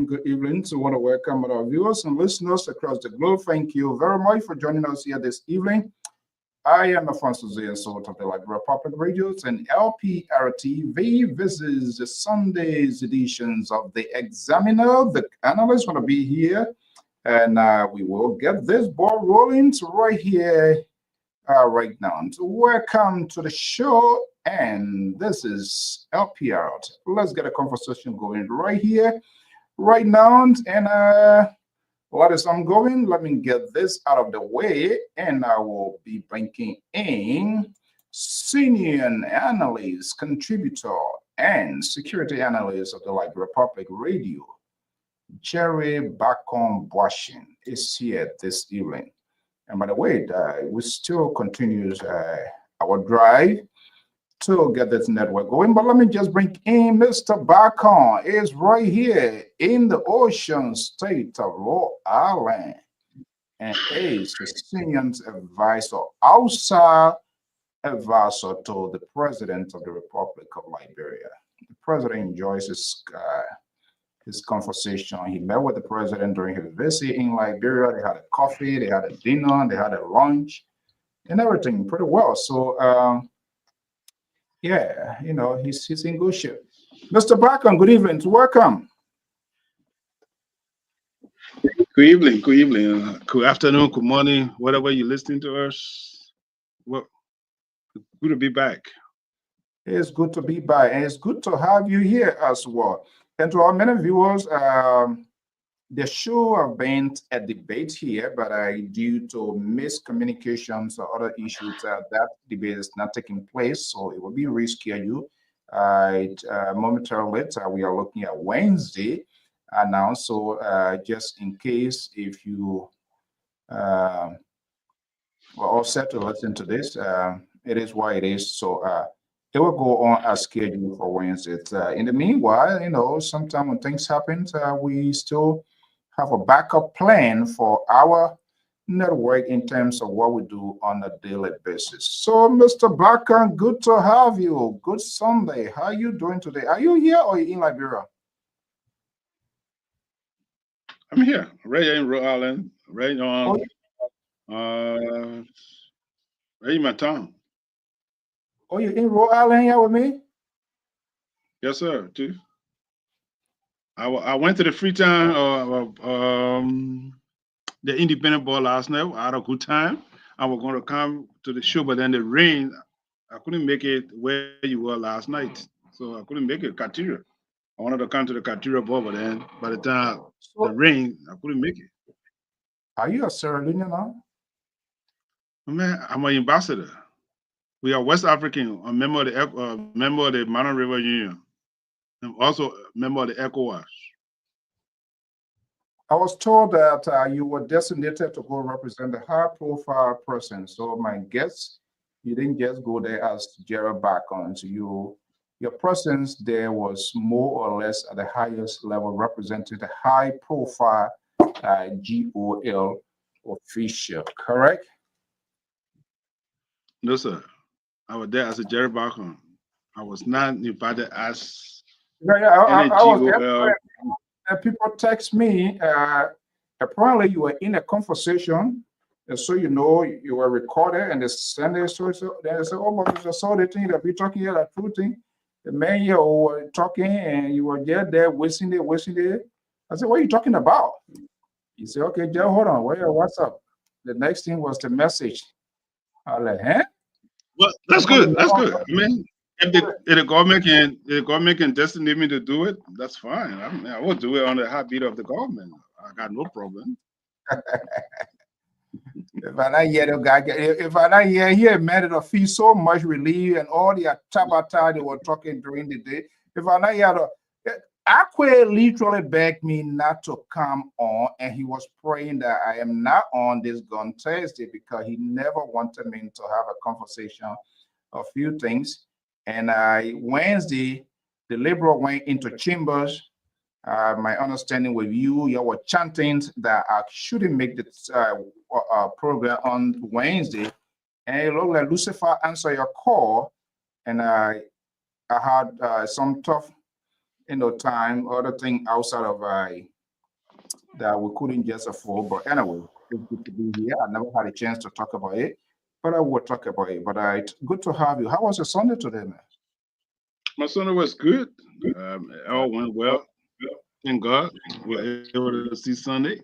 Good evening. So I want to welcome our viewers and listeners across the globe. Thank you very much for joining us here this evening. I am Alfonso Zayasot of the Liberia Public Radios and Lpr-Tv. This is the Sunday's editions of the Examiner. The analysts want to be here, and we will get this ball rolling right here, right now. So welcome to the show, and this is Lpr. Let's get a conversation going right here, right now, and what is ongoing? Let me get this out of the way, and I will be bringing in senior analyst, contributor, and security analyst of the Liberia Public Radio, Jerry Bacon Washington, is here this evening. And by the way, we still continue our drive to get this network going. But let me just bring in Mr. Bacon. Is right here in the ocean state of Rhode Island and is the senior advisor, outside advisor to the President of the Republic of Liberia. The President enjoys his conversation. He met with the President during his visit in Liberia. They had a coffee, they had a dinner, they had a lunch, and everything pretty well. So, yeah, you know, he's in good shape. Mr. Bacon, good evening. Welcome. Good evening, good afternoon, good morning, whatever you're listening to us. Well, good to be back. It's good to be back, and it's good to have you here as well. And to our many viewers, there should have been a debate here, but due to miscommunications or other issues, that debate is not taking place, so it will be rescheduled. Momentarily later, we are looking at Wednesday now, so just in case, if you were all set to listen to this, it is what it is. So it will go on as scheduled for Wednesday. In the meanwhile, you know, sometimes when things happen, we still have a backup plan for our network in terms of what we do on a daily basis. So, Mr. Bacon, good to have you. Good Sunday. How are you doing today? Are you here or are you in Liberia? I'm here, right here in Rhode Island, right on, right in my town. Oh, you're in Rhode Island here with me? Yes, sir, too. I went to the Freetown, the independent ball last night. I had a good time. I was going to come to the show, but then the rain, I couldn't make it where you were last night. So I couldn't make it, Catira. I wanted to come to the Catira ball, but then by the time the rain, I couldn't make it. Are you a Sierra Leonean now? Man, I'm an ambassador. We are West African, a member of the Mountain River Union. I'm also a member of the ECOWAS. I was told that you were designated to go represent the high-profile person. So my guess, you didn't just go there as Gerald Bacon. So your presence there was more or less at the highest level, representing the high-profile GOL official, correct? No, sir. I was there as a Gerald Bacon. I was not invited as I was there. People text me. Apparently, you were in a conversation, and so you know you were recorded, and they send it. So they say, "Oh, but I saw the thing that we talking here, that true thing." The man here were talking, and you were there, wasting it. I said, "What are you talking about?" He said, "Okay, Joe, hold on. What's up?" The next thing was the message. I was like, "Huh?" Well, that's good. That's good. I mean, if the government can designate me to do it, that's fine. I will do it on the heartbeat of the government. I got no problem. If I not hear the guy, if I not hear, he made it feel so much relief and all the tabata they were talking during the day. If I not hear Akwe literally begged me not to come on, and he was praying that I am not on this gun Thursday because he never wanted me to have a conversation a few things. And Wednesday, the Liberal went into chambers. My understanding with you were chanting that I shouldn't make this program on Wednesday. And it looked like Lucifer answered your call, and I had some tough, time, other thing outside of that we couldn't just afford. But anyway, it's good to be here. I never had a chance to talk about it, but I will talk about it. But it's good to have you. How was your Sunday today, man? My Sunday was good. It all went well. Thank God we're able to see Sunday.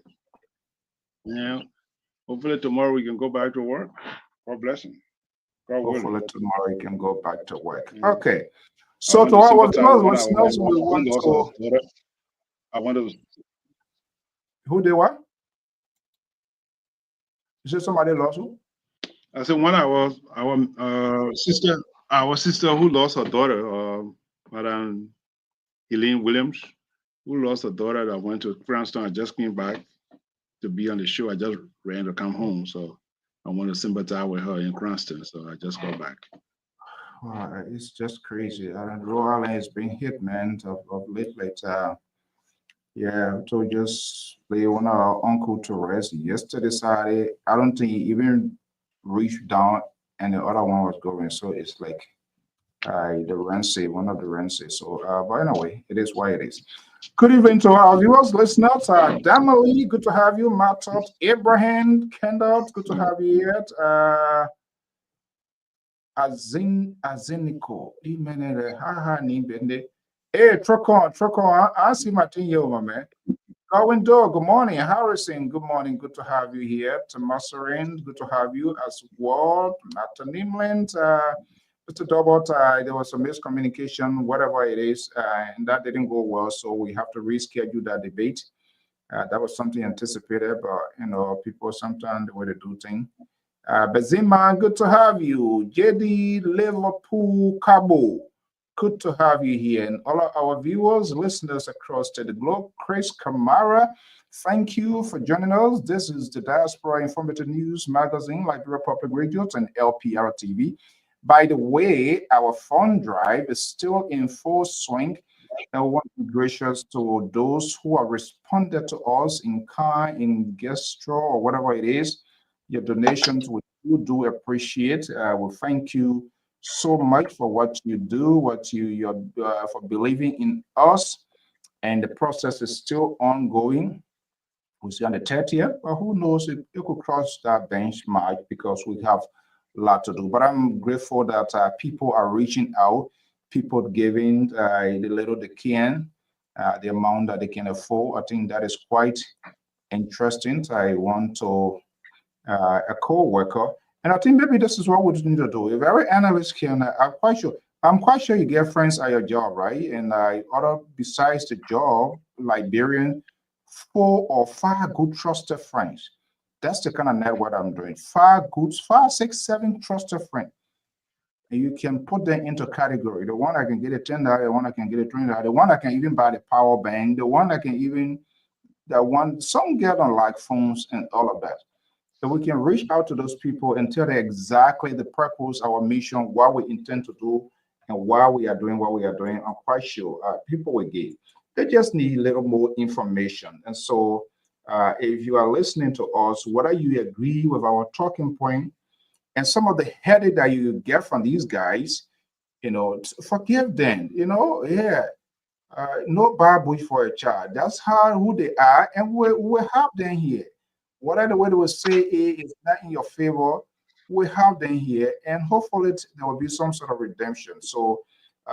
Yeah. Hopefully tomorrow we can go back to work. God bless him. Hopefully tomorrow you can go back to work. Yeah. Okay. So to our listeners, we want to. I want to. Who did what? You said somebody lost who? I said our sister who lost her daughter, Madam Helene Williams, who lost her daughter that went to Cranston and just came back to be on the show. I just ran to come home, so I want to sympathize with her in Cranston. So I just got back. Wow, it's just crazy. Rhode Island has been hit, man, of late. Yeah, so just lay one of our uncle to rest yesterday, Saturday. I don't think he even reached down, and the other one was going. So it's like the Ramsey, one of the Ramsey. So, but anyway, it is what it is. Good evening to our viewers, listeners. Damali, good to have you. Matot, Abraham, Kendall, good to have you here. Aziniko, Hey, Trocon, I see my thing here, my man. Godwin Dog, good morning. Harrison, good morning. Good to have you here. Tomasarin, good to have you as well. Mr. Nimland, Mr. Dobot, there was some miscommunication, whatever it is, and that didn't go well, so we have to reschedule that debate. That was something anticipated, but people sometimes the way they do things. Bezima, good to have you. JD Liverpool Cabo, good to have you here. And all of our viewers, listeners across the globe, Chris Kamara, thank you for joining us. This is the Diaspora Informative News Magazine, Liberia Public Radio and Lpr-Tv. By the way, our fund drive is still in full swing. I want to be gracious to those who have responded to us in kind, in gesture, or whatever it is. Your donations, we do appreciate. We thank you so much for what you do, for believing in us, and the process is still ongoing. We'll see on the 30th, but who knows, it could cross that benchmark because we have a lot to do. But I'm grateful that people are reaching out, people giving the little they can, the amount that they can afford. I think that is quite interesting. I want to a co-worker, and I think maybe this is what we need to do. If every analyst can, I'm quite sure you get friends at your job, right? And other besides the job, Liberian, 4 or 5 good trusted friends. That's the kind of network I'm doing. 5, 6, 7 trusted friends. And you can put them into category. The one I can get a $10, the one I can get a $20, the one I can even buy the power bank, the one I can even, some get on like phones and all of that. So we can reach out to those people and tell them exactly the purpose, our mission, what we intend to do, and why we are doing what we are doing. I'm quite sure people will give. They just need a little more information. And so if you are listening to us, whether you agree with our talking point and some of the headache that you get from these guys, forgive them, no Bible for a child. That's who they are, and we have them here. Whatever the way they will say is not in your favor, we have them here, and hopefully there will be some sort of redemption. So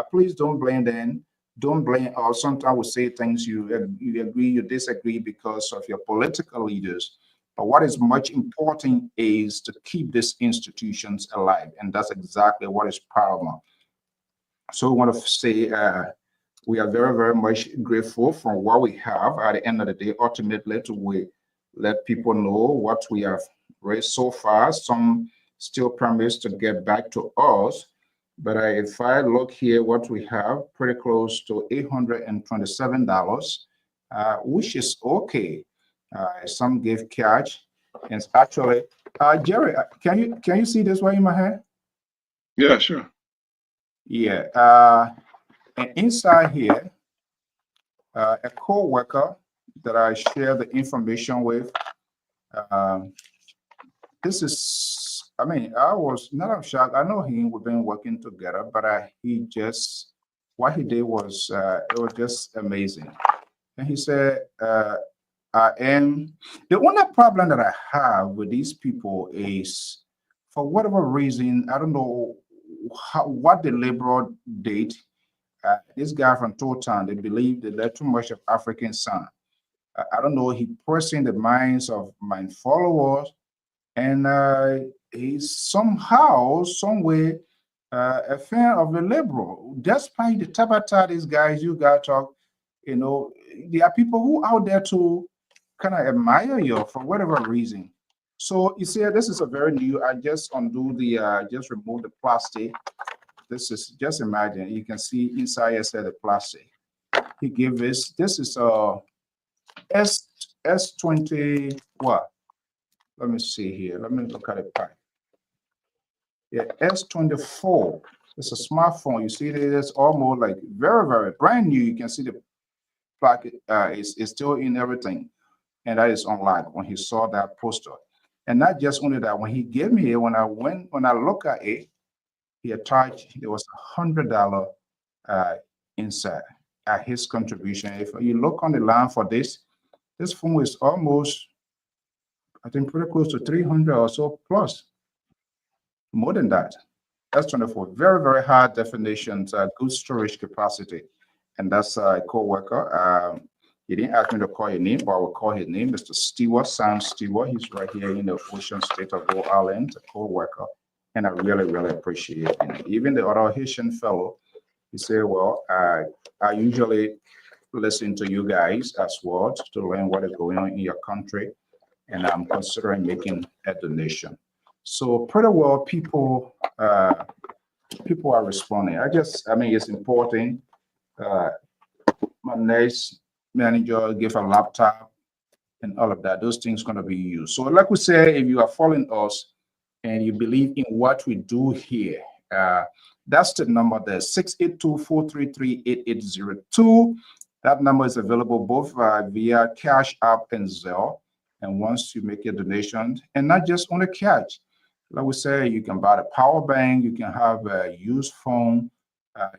please don't blame them. Don't blame us. Sometimes we say things you agree, you disagree because of your political leaders. But what is much important is to keep these institutions alive, and that's exactly what is paramount. So we want to say we are very, very much grateful for what we have. At the end of the day, ultimately, we let people know what we have raised so far. Some still promise to get back to us. But if I look here, what we have, pretty close to $827, which is okay. Some gave cash, and actually, Jerry, can you see this way in my hand? Yeah, sure. Yeah. And inside here, a co-worker that I share the information with. This is, I mean, I was not shocked. I know we've been working together, but he just, what he did was, it was just amazing. And he said, I am, the only problem that I have with these people is, for whatever reason, I don't know what the labor date, this guy from Totan, they believe that there's too much of African sun. I don't know, he pressing the minds of my followers, and he's somehow, some way, a fan of the liberal. Despite the tabata, these guys you got talk, there are people who out there to kind of admire you for whatever reason. So you see, this is a very new. I just undo the, just remove the plastic. This is, just imagine, you can see inside here said the plastic. He gave this. This is S20 what? Let me see here. Let me look at it back. Yeah, S24. It's a smartphone. You see, it is almost like very, very brand new. You can see the plaque is still in everything, and that is online. When he saw that poster, and not just only that, when he gave me it, when I look at it, he attached, there was $100 inside at his contribution. If you look on the line for this phone is almost, I think, pretty close to 300 or so plus, more than that. S24, very, very high definitions, good storage capacity. And that's a co-worker. He didn't ask me to call his name, but I will call his name, Mr. Stewart, Sam Stewart. He's right here in the Ocean State of Rhode Island, a co-worker. And I really, really appreciate it. Even the other Haitian fellow, he said, well, I usually listen to you guys as well to learn what is going on in your country. And I'm considering making a donation. So pretty well, people are responding. I mean, it's important. My next manager gave a laptop and all of that. Those things going to be used. So like we say, if you are following us and you believe in what we do here, that's the number there, 682-433-8802. That number is available both via Cash App and Zelle. And once you make a donation, and not just on the cash, like we say, you can buy the power bank, you can have a used phone,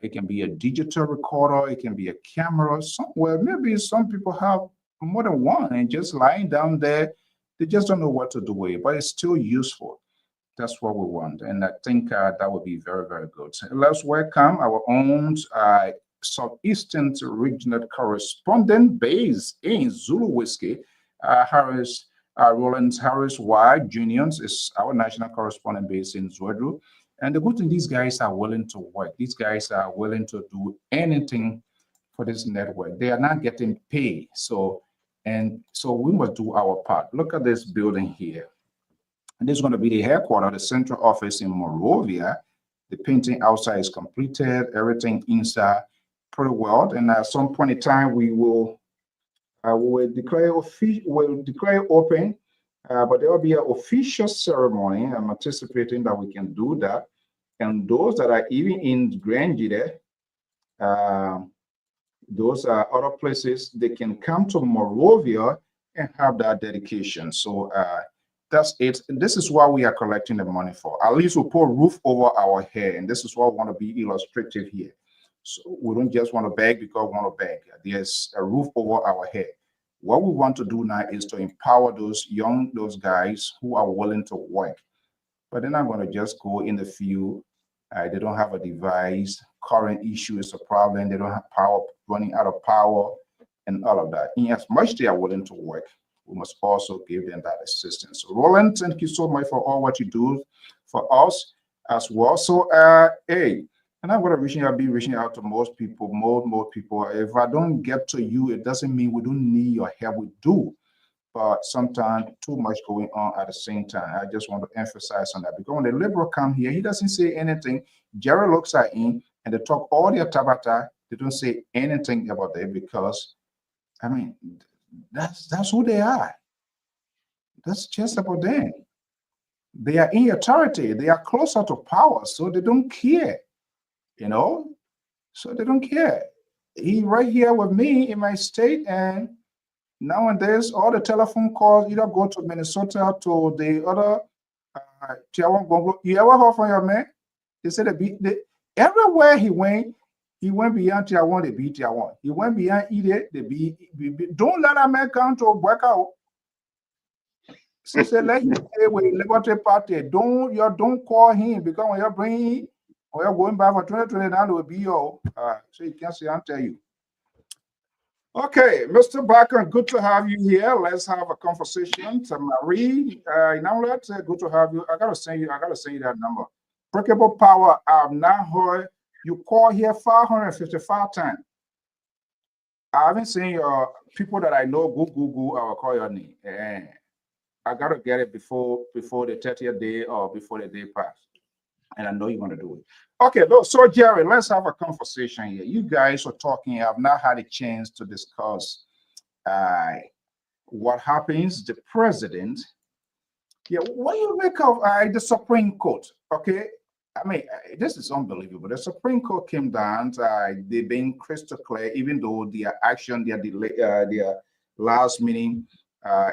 it can be a digital recorder, it can be a camera somewhere. Maybe some people have more than one and just lying down there, they just don't know what to do with it, but it's still useful. That's what we want. And I think that would be very, very good. So let's welcome our own Southeastern regional correspondent based in Zulu Whiskey, Harris. Roland Harris Y. Jr. is our national correspondent based in Zulu. And the good thing, these guys are willing to work. These guys are willing to do anything for this network. They are not getting paid. So we must do our part. Look at this building here. And this is going to be the headquarters, the central office in Monrovia. The painting outside is completed, everything inside pretty well. And at some point in time, we will declare open, but there will be an official ceremony. I'm anticipating that we can do that. And those that are even in Grandville, those are other places, they can come to Monrovia and have that dedication. So that's it. And this is what we are collecting the money for. At least we put a roof over our head. And this is what we want to be illustrative here. So we don't just want to beg because we want to beg. There's a roof over our head. What we want to do now is to empower those guys who are willing to work. But they're not going to just go in the field. They don't have a device. Current issue is a problem. They don't have power, running out of power and all of that. In as much they are willing to work, we must also give them that assistance. So Roland, thank you so much for all what you do for us as well. So, hey, and I'm going to be reaching out to most people, more people. If I don't get to you, it doesn't mean we don't need your help. We do. but sometimes too much going on at the same time. I just want to emphasize on that because when the liberal come here, he doesn't say anything. Jerry looks at him and they talk all their tabata. They don't say anything about it because, I mean, that's who they are. That's just about them. They are in authority. They are closer to power, so they don't care, you know? So they don't care. He right here with me in my state, and nowadays all the telephone calls either go to Minnesota to the other Tiawan Gongo. You ever heard from your man? They said everywhere he went beyond Tiawan, they beat Tiawan. He went beyond Ide, they beat. Don't let that man come to work out. So say let him stay with Liberty Party. Don't call him because when you're bringing or you're going back for 2029, it will be your so you can't say I'll tell you. Okay, Mr. Barker, good to have you here. Let's have a conversation. To Marie, now let's good to have you. I gotta send you that number. Breakable Power, I've now heard you call here 555 times. I haven't seen your people that I know Google, I will call your name. I gotta get it before the 30th day or before the day pass. And I know you want to do it. Okay, so Jerry, let's have a conversation here. You guys are talking. I've not had a chance to discuss what happens. The president. Yeah, what do you make of the Supreme Court? Okay, I mean this is unbelievable. The Supreme Court came down. They've been crystal clear, even though their action, their delay, their last meeting.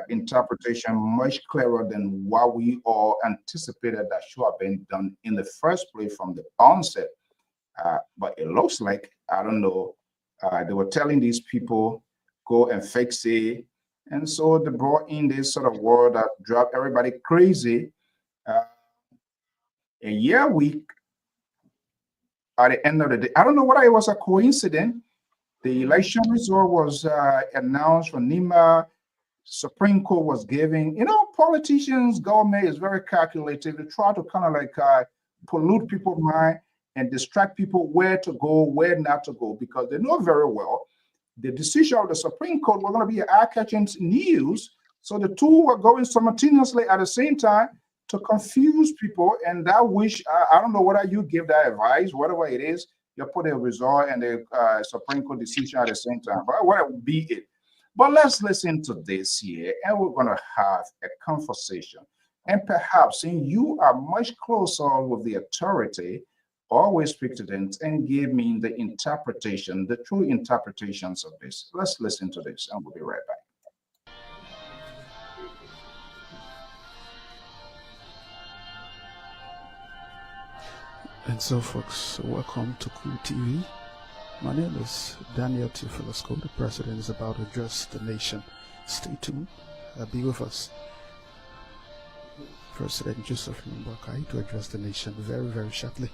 Interpretation much clearer than what we all anticipated that should have been done in the first place from the onset. But it looks like, I don't know, they were telling these people, go and fix it. And so they brought in this sort of word that dropped everybody crazy. A year week, at the end of the day, I don't know whether it was a coincidence. The election result was announced for Nima. Supreme Court was giving, politicians, government is very calculated. They try to kind of like pollute people's mind and distract people where to go, where not to go, because they know very well the decision of the Supreme Court was going to be eye-catching news. So the two were going simultaneously at the same time to confuse people. And that wish, I don't know whether you give that advice, whatever it is, you put a result and the Supreme Court decision at the same time, but whatever be it. But let's listen to this here, and we're going to have a conversation. And perhaps, since you are much closer with the authority, always speak to them and give me the interpretation, the true interpretations of this. Let's listen to this, and we'll be right back. And so, folks, welcome to QUORUM. My name is Daniel Teofilosco. The president is about to address the nation. Stay tuned. Be with us. President Joseph Mbaka to address the nation very, very shortly.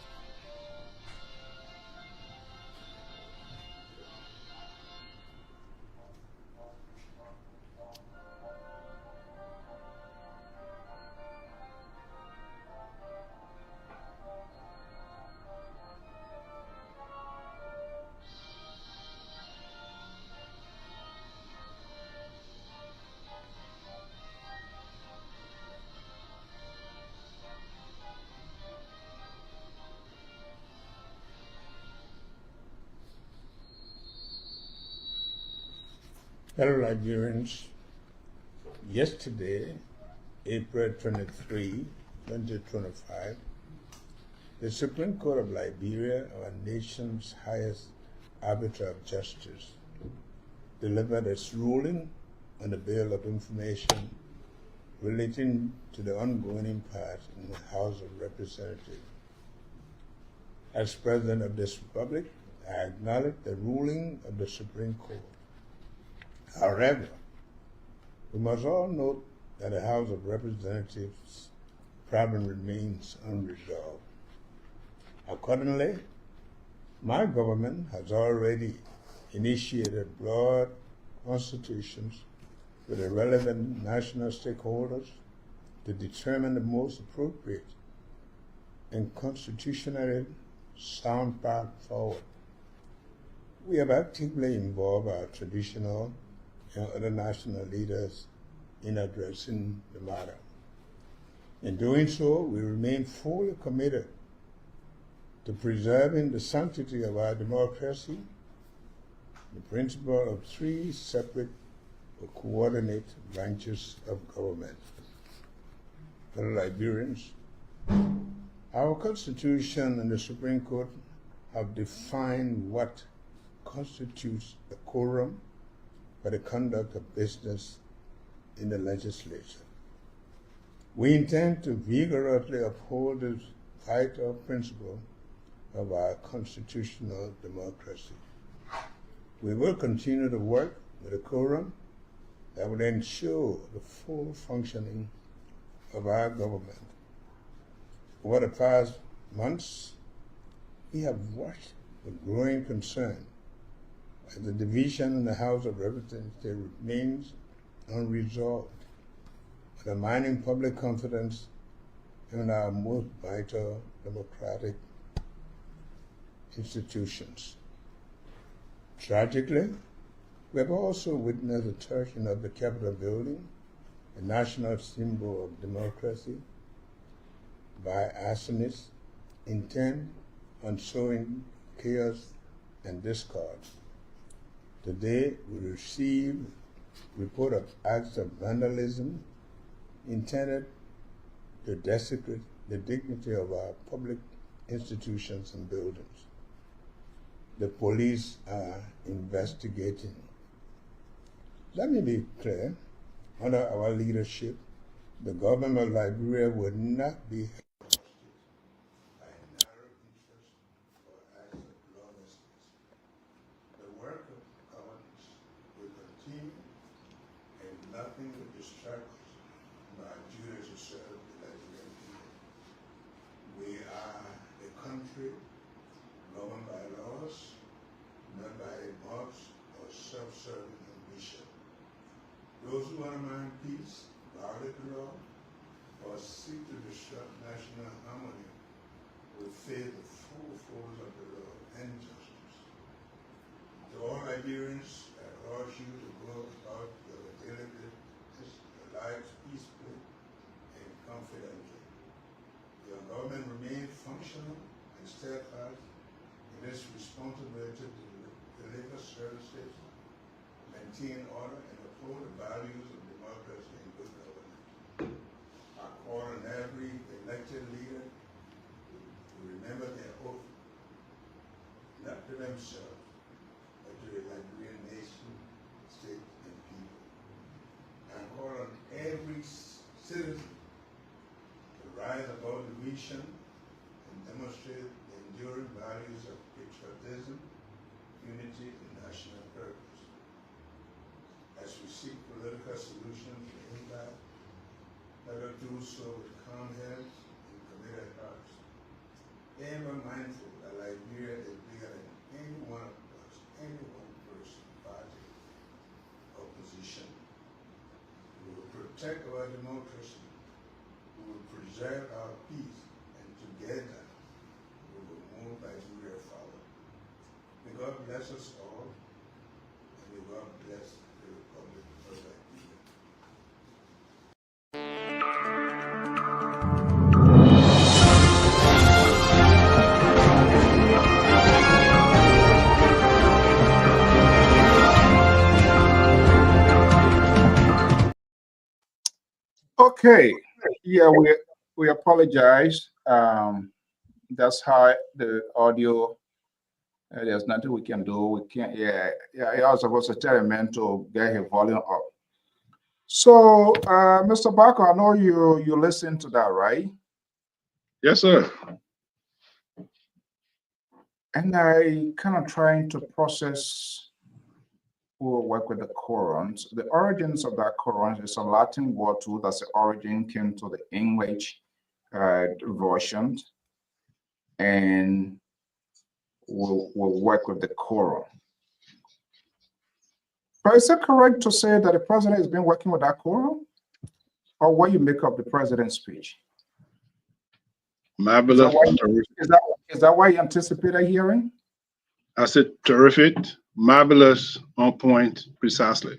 Fellow Liberians, yesterday, April 23, 2025, the Supreme Court of Liberia, our nation's highest arbiter of justice, delivered its ruling on the Bill of Information relating to the ongoing impasse in the House of Representatives. As President of this Republic, I acknowledge the ruling of the Supreme Court. However, we must all note that the House of Representatives' problem remains unresolved. Accordingly, my government has already initiated broad consultations with the relevant national stakeholders to determine the most appropriate and constitutionally sound path forward. We have actively involved our traditional and other national leaders in addressing the matter. In doing so, we remain fully committed to preserving the sanctity of our democracy, the principle of three separate but coordinate branches of government. Fellow Liberians, our Constitution and the Supreme Court have defined what constitutes a quorum for the conduct of business in the legislature. We intend to vigorously uphold this vital principle of our constitutional democracy. We will continue to work with a quorum that will ensure the full functioning of our government. Over the past months, we have watched with growing concern as the division in the House of Representatives remains unresolved, undermining public confidence in our most vital democratic institutions. Tragically, we have also witnessed the torching of the Capitol building, a national symbol of democracy, by arsonists intent on sowing chaos and discord. Today, we received report of acts of vandalism intended to desecrate the dignity of our public institutions and buildings. The police are investigating. Let me be clear, under our leadership, the government of Liberia would not be held by narrow interests or acts of lawlessness. The work of governance will continue, and nothing will distract us from our duty to serve the Liberian people. We are a country governed by laws, not by mobs or self-serving ambition. Those who undermine peace, violate the law, or seek to disrupt national harmony will face the full force of the law and justice. To all Liberians, I urge you to go about your daily business, your lives peacefully and confidently. Your government remains functional and steadfast in its responsibility to deliver services, maintain order, and uphold the values of democracy and good governance. I call on every elected leader to remember their oath, not to themselves, but to the Liberian nation, state, and people. I call on every citizen to rise above division and demonstrate the enduring values of patriotism, unity, and national purpose. As we seek political solutions to the impact, let us do so with calm heads and committed hearts. Ever mindful that Liberia is bigger than any one of us, any one person, party, or position. We will protect our democracy. We will preserve our peace, and together we will move Liberia forward. May God bless us all, and may God bless the Republic of Liberia. Okay, yeah, we apologize. That's how the audio. There's nothing we can do. We can't. Yeah. I was supposed to tell a man to get his volume up. So, Mr. Barker, I know you listened to that, right? Yes, sir. And I kind of trying to process who work with the quorums. The origins of that quorum is a Latin word too. That's the origin came to the English version, and we'll work with the quorum. But is it correct to say that the president has been working with that quorum, or what you make of the president's speech? Marvelous. Is that why you anticipate a hearing? I said terrific, marvelous, on point, precisely.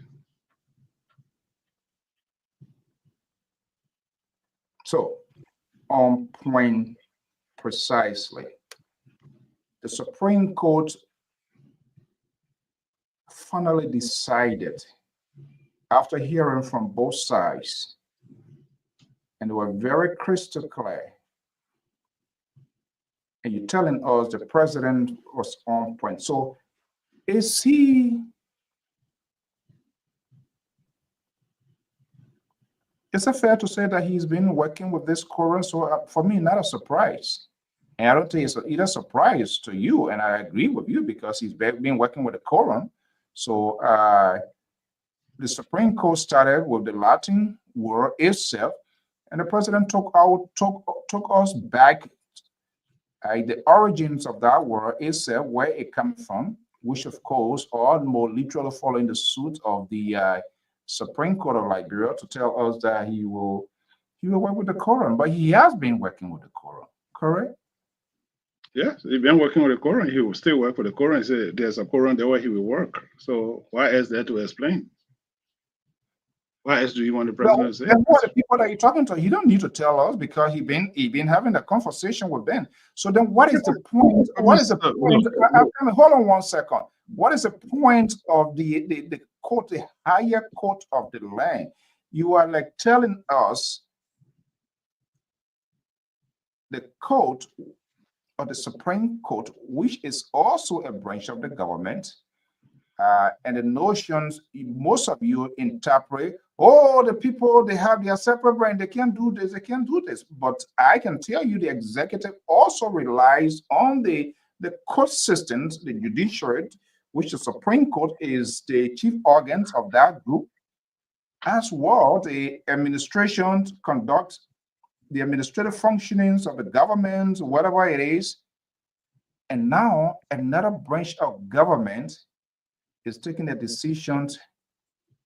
So, on point precisely, the Supreme Court finally decided, after hearing from both sides, and they were very crystal clear. And you're telling us the president was on point. So is it fair to say that he's been working with this quorum? So for me, not a surprise. And I don't think it's either surprise to you, and I agree with you because he's been working with the quorum. So the Supreme Court started with the Latin word itself, and the president took us back the origins of that word itself, where it comes from, which of course are more literally following the suit of the Supreme Court of Liberia to tell us that he will work with the quorum, but he has been working with the quorum, correct? Yes, he's been working with the quorum. He will still work with the quorum. He said there's a quorum there where he will work. So why is there to explain? Why else do you want the president to say? Then who are the people that you're talking to? You don't need to tell us because he been having a conversation with them. So then what is the point? What is the point? Hold on 1 second. What is the point of the court, the higher court of the land? You are like telling us the court or the Supreme Court, which is also a branch of the government, and the notions most of you interpret, oh, the people, they have their separate brain, they can't do this, they can't do this. But I can tell you the executive also relies on the court systems, the judiciary, which the Supreme Court is the chief organs of that group, as well the administration conducts the administrative functionings of the government, whatever it is. And now another branch of government is taking the decisions,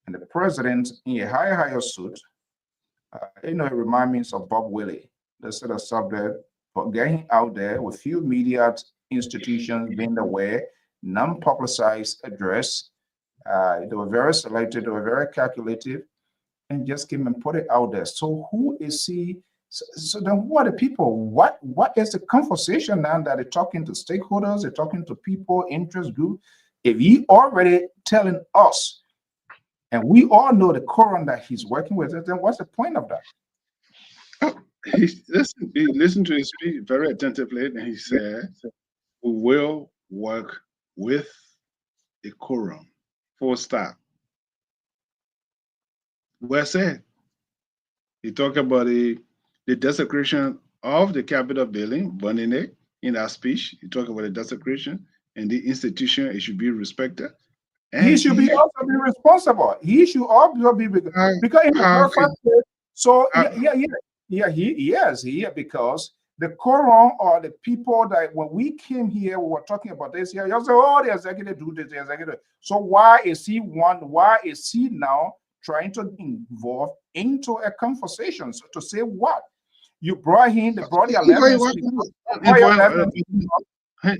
and the president in a higher suit, it reminds me of Bob Willie, the sort of subject for getting out there with few media institutions being aware, non-publicized address. They were very selected, they were very calculative, and just came and put it out there. So who is he? So then who are the people? What is the conversation now that they're talking to stakeholders, they're talking to people, interest groups? If he already telling us, and we all know the quorum that he's working with, then what's the point of that? Oh, he listened to his speech very attentively, and he said, we will work with a quorum, full stop. Well said. He talked about the desecration of the Capitol building, burning it in that speech. He talked about the desecration and the institution, it should be respected. And he should also be responsible. He should also be because in the first place, so because the quorum or the people that when we came here, we were talking about this here. You say, oh, the executive do this, the executive. So why is he now trying to involve into a conversation? So to say what? You brought him, they brought your 11 speaker.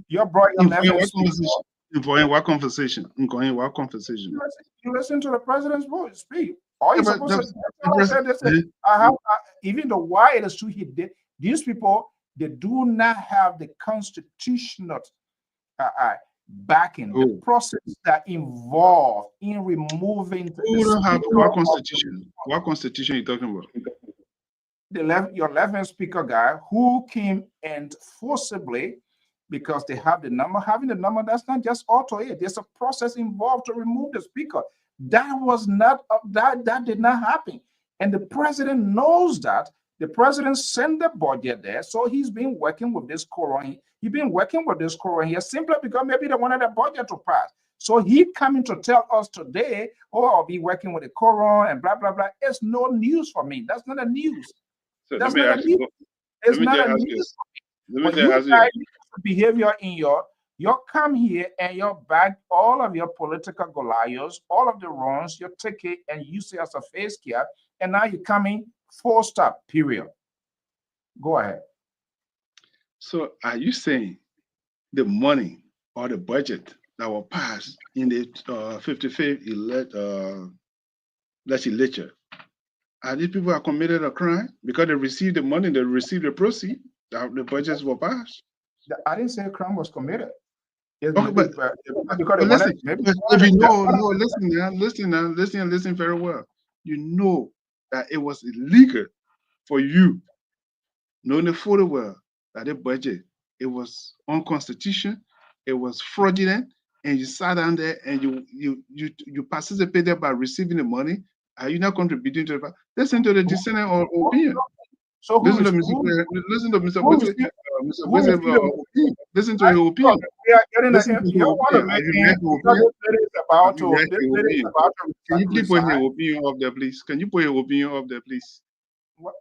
You brought your 11 speaker. What conversation? What conversation? You listen to the president's voice speak. All you're supposed to say, even though why it is true he did, these people, they do not have the constitutional backing, the process that involved in removing who don't have what constitution? What constitution are you talking about? Your 11 speaker guy who came and forcibly, because they have the number, having the number, that's not just auto it. There's a process involved to remove the speaker. That was not that did not happen. And the president knows that. The president sent the budget there. So he's been working with this quorum. He's been working with this quorum here simply because maybe they wanted the budget to pass. So he coming to tell us today, oh, I'll be working with the quorum and blah, blah, blah. It's no news for me. That's not a news. So that's not a news. It's not a news. But you guys, behavior in you come here and you back all of your political Goliaths, all of the wrongs, you take it and use it as a face cap, and now you're coming full stop, period. Go ahead. So are you saying the money or the budget that will pass in the 55th legislature these people have committed a crime because they received the money, they received the proceeds, the budgets were passed. I didn't say a crime was committed. Yes, Okay, maybe, because listen, maybe if you know, listen very well. You know that it was illegal for you, knowing the full well that the budget, it was unconstitutional, it was fraudulent, and you sat down there and you participated by receiving the money. Are you not contributing to the? Listen to the dissenting opinion. So Listen to Mr. Mr. opinion. Listen to his opinion. Listen to his opinion. Are you about Can you please put his opinion up there, please? Can you put his opinion up there, please?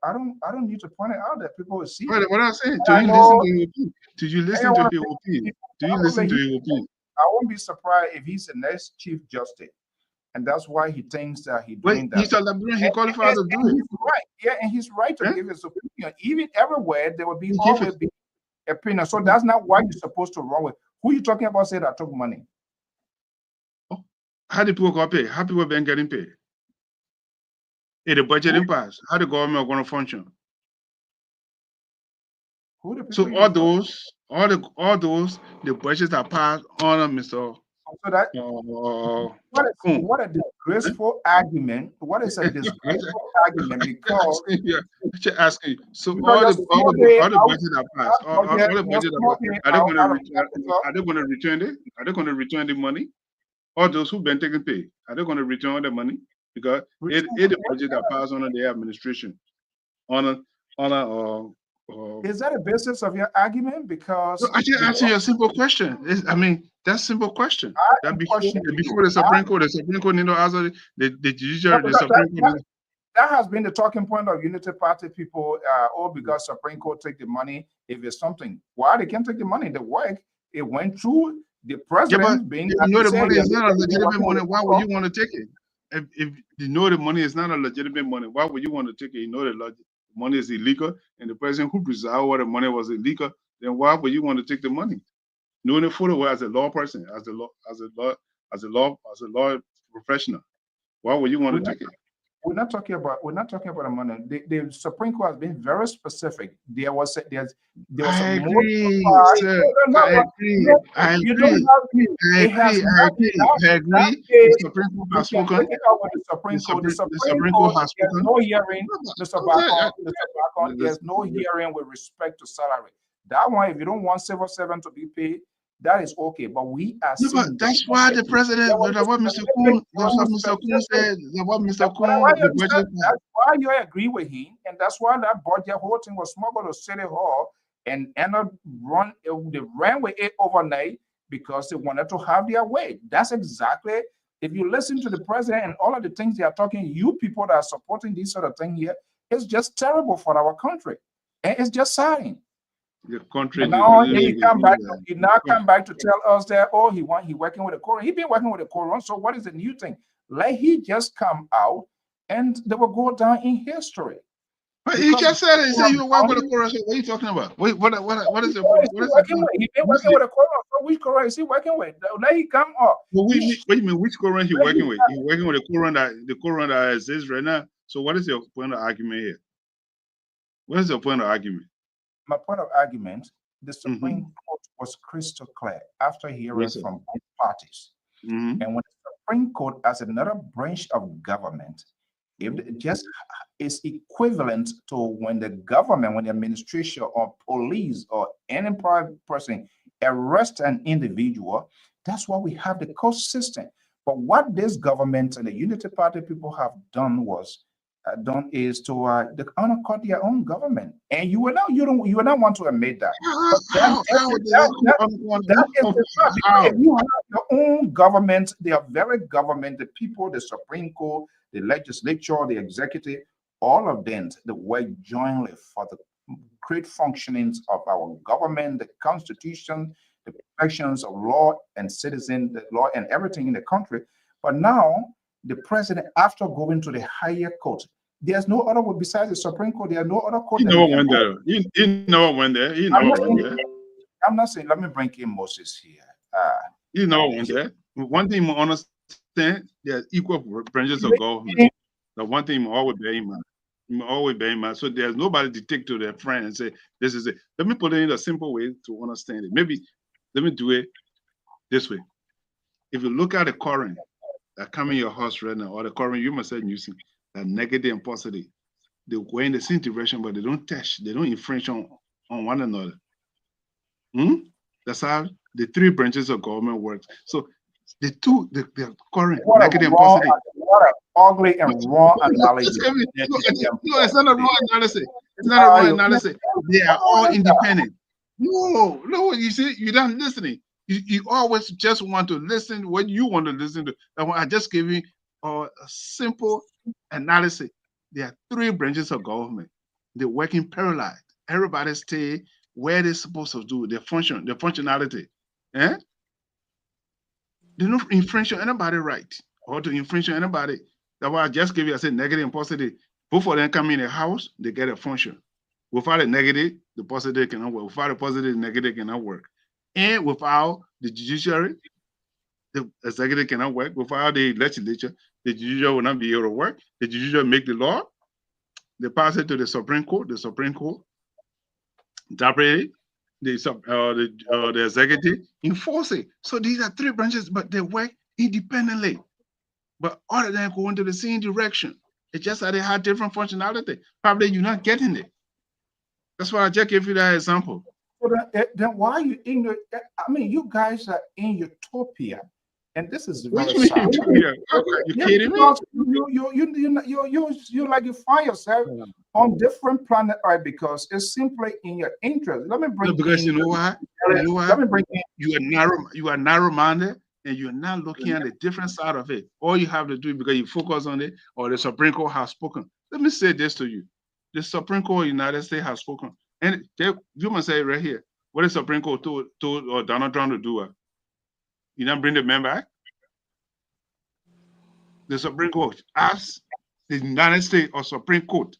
I don't need to point it out that people will see. What I'm saying, do you listen to his opinion? Do you listen to his opinion? Do you listen to his opinion? I won't be surprised if he's the next Chief Justice. And that's why he thinks that he's doing that. He's a Liberian, he qualified to do it. He's right. Yeah, and he's right to give his opinion. Even everywhere, there will be always be opinion. So that's not why you're supposed to run with. Who you talking about said that took money? Oh, how the people got paid? How people been getting paid? If the budget didn't pass, how the government going to function? So all those, the budgets are passed on Mr. So that what a disgraceful argument. What is a disgraceful argument? Because asking you. So all the budgets are passed. All the budgets are they going to return it? Are they going to return the money? All those who've been taking pay, are they going to return the money? Because the budget that passed under their administration, is that a basis of your argument? Because no, I just answer your simple question. That's simple question. That before the Supreme Court need to answer the judiciary. The Supreme Court. That has been the talking point of Unity Party people. Because Supreme Court take the money if it's something. Why they can't take the money? The work it went through the president being. If you know the money is not a legitimate money, why would you want to take it? If you know the money is not a legitimate money, why would you want to take it? You know the money is illegal, and the president who presided over the money was illegal. Then why would you want to take the money? Knowing it fully well as a law person, as a law professional, why would you want to take it? We're not talking about the money. The Supreme Court has been very specific. There was I agree. I agree. The Supreme Court has spoken. The Supreme Court has spoken. No hearing, Mr. Bakon. There's no hearing with respect to salary. That one, if you don't want civil servant to be paid, that is okay, but we are. No, but that's why the president. What Mr. Kuhn said. What Mr. Kuhn. That's why you agree with him, and that's why that budget whole thing was smuggled to City Hall and ended up they ran with it overnight because they wanted to have their way. That's exactly. If you listen to the president and all of the things they are talking, you people that are supporting this sort of thing here, it's just terrible for our country, and it's just sad. The country. Now he come back to tell us that he working with the QUORUM. He been working with the QUORUM. So what is the new thing? Let he just come out and they will go down in history. But he just said it. He said you were working with the QUORUM. So what are you talking about? What is it? He been working with the QUORUM. So which QUORUM is he working with? Let he come up. What do you mean? Which QUORUM he working with? He's working with the QUORUM that exists right now. So what is your point of argument here? What is your point of argument? My point of argument, the Supreme Court was crystal clear after hearing from both parties. And when the Supreme Court, as another branch of government, it just is equivalent to when the government, when the administration or police or any private person arrest an individual, that's why we have the court system. But what this government and the Unity Party people have done is to undercut their own government, and you will not want to admit that. That is the fact. If you have your own government, their very government, the people, the Supreme Court, the legislature, the executive, all of them that work jointly for the great functionings of our government, the Constitution, the protections of law and citizen, the law and everything in the country. But now the president, after going to the higher court, there's no other one besides the Supreme Court. There's no other court. You know when there. You know when there. I'm not saying. Let me bring in Moses here. You know when there. One thing you understand: there's equal branches of government. The one thing you always bear in mind. You always bear in mind. So there's nobody to take to their friend and say, this is it. Let me put it in a simple way to understand it. Maybe let me do it this way. If you look at the current that come in your house right now, or the current you must have using, that negative and positive, they go in the same direction, but they don't touch, they don't infringe on one another. That's how the three branches of government works. So the current negative and positive. What an ugly and wrong analogy. No, it's not a wrong analysis. It's not a wrong analysis. They are all independent. No, you see, you're not listening. You always just want to listen what you want to listen to. I just gave you a simple analysis. There are three branches of government. They work in parallel. Everybody stay where they're supposed to do their function, their functionality. They don't infringe on anybody right or to infringe on anybody. That's why I just gave you, I said negative and positive. Both of them come in the house, they get a function. Without a negative, the positive cannot work. Without a positive, the negative cannot work. And without the judiciary, the executive cannot work. Without the legislature, the judiciary will not be able to work. The judiciary make the law, they pass it to the Supreme Court interpret it, the executive enforce it. So these are three branches, but they work independently. But all of them go into the same direction. It's just that they have different functionality. Probably you're not getting it. That's why I just gave you that example. So then why are you in the? I mean, you guys are in utopia, and this is very sad. You kidding me? You like you find yourself on different planet Earth because it's simply in your interest. Let me bring. Because you know what? Let me bring in. You are narrow-minded, and you're not looking at the different side of it. All you have to do because you focus on it, or the Supreme Court has spoken. Let me say this to you: the Supreme Court of the United States has spoken. And you must say right here, what is Supreme Court told Donald Trump to do? You not bring the man back? The Supreme Court asked the United States or Supreme Court,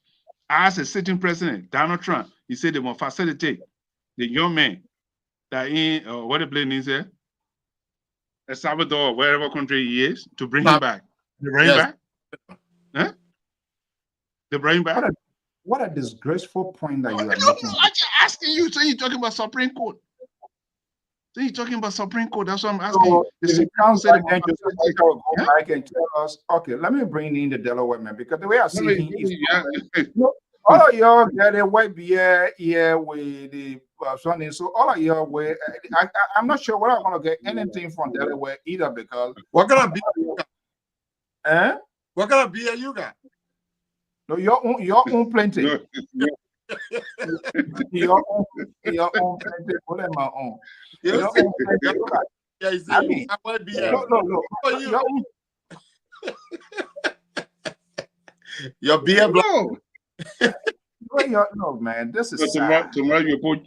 asked the sitting president, Donald Trump, he said they must facilitate the young man that in, what the plane is there, El Salvador, wherever country he is, to bring him back. They bring him back? Huh? They bring him back? What a disgraceful point that you are making. I'm just asking you. So you're talking about Supreme Court. So you're talking about Supreme Court. That's what I'm asking you. If it comes back and just go back and tell us, okay, let me bring in the Delaware man because the way I see him is all of y'all get a white beer here with the something. So all of y'all were I'm not sure whether I'm gonna get anything from Delaware either because what kind of beer you got? What kind of beer you got? No, your own plenty. Your own plenty. What am I on? Your own plenty. Yeah, you see, I mean, I want beer. No. Your beer blow. No, man, this is tomorrow you put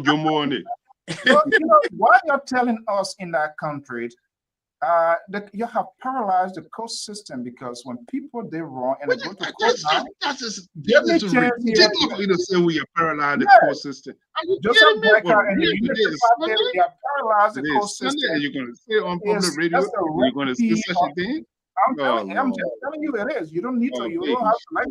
Jumbo on it. Why you're telling us in that country that you have paralyzed the court system because when people they wrong and they go to court now, that's ridiculous to say we are paralyzed the court system. Joseph Becker and you are paralyzed the court system. You're going to say on public radio, you're going to say such a thing. I'm just telling you it is. You don't need to. You don't have to like.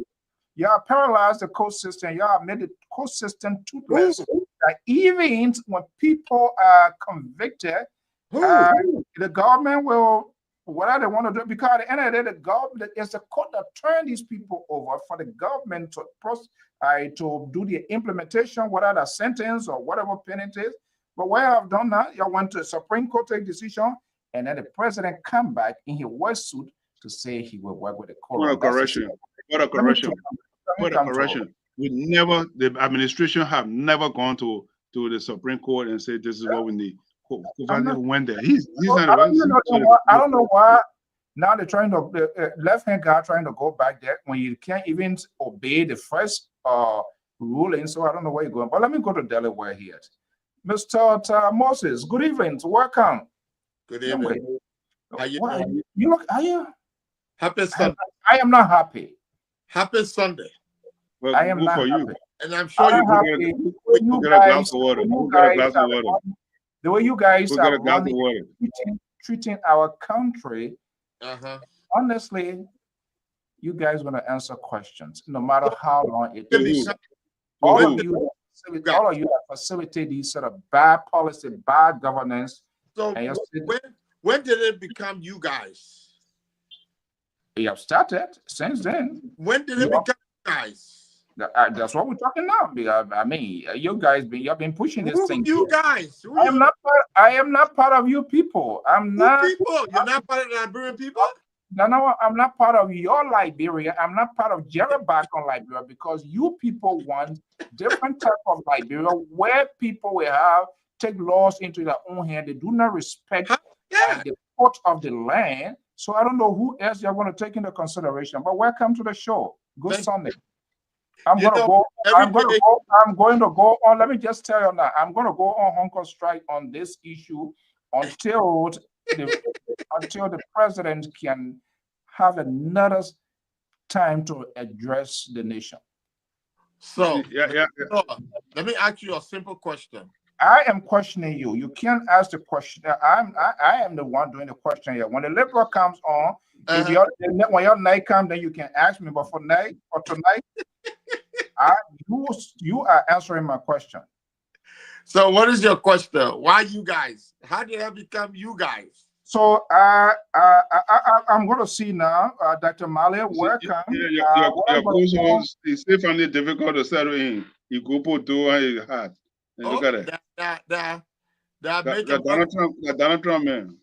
You are paralyzed the court system. You have made the court system toothless. That even when people are convicted. The government will whatever they want to do because at the end of the day, the government is the court that turn these people over for the government to do the implementation, whatever the sentence or whatever penalty is. But where I've done that, you went to the Supreme Court take decision, and then the president come back in his white suit to say he will work with the court. What a correction! What a correction! What a correction! The administration have never gone to the Supreme Court and said this is what we need. Went there. I don't know why now they're trying to the left-hand guy trying to go back there when you can't even obey the first ruling. So I don't know where you're going. But let me go to Delaware here. Mr. Moses, good evening. Welcome. Good evening. How you doing? You look, are you? Happy Sunday. I am not happy. Happy Sunday. Well, I am not for happy. you. And I'm sure you get a glass of water. The way you guys are running, treating our country, honestly, you guys going to answer questions, no matter how long it When is. did All when of did- you, all of you that facilitate these sort of bad policy, bad governance, so and you're saying when did it become you guys? you have started since then. When did it Yeah. become you guys? That's what we're talking now. Because, I mean, you guys, you've been pushing this Who thing. you guys? Who I am not part. I am not part of you people. I'm who not. people? You're not part of the Liberian people? No, I'm not part of your Liberia. I'm not part of Jerry Bacon Liberia because you people want different type of Liberia where people will have take laws into their own hand. They do not respect Yeah. the court of the land. So I don't know who else you're going to take into consideration. But welcome to the show. Good Sunday. I'm going to go on. Let me just tell you now. I'm going to go on hunger strike on this issue until the president can have another time to address the nation. So Yeah. let me ask you a simple question. I am questioning you. You can't ask the question. I am the one doing the question here. When the liberal comes on, if when your night comes, then you can ask me. But for tonight, you are answering my question. So what is your question? Why you guys? How did that become you guys? So I'm going to see now, Dr. Malia, welcome. Your question is still finding it difficult to settle in. You go put two on your heart. Look at it. Donald Trump, man.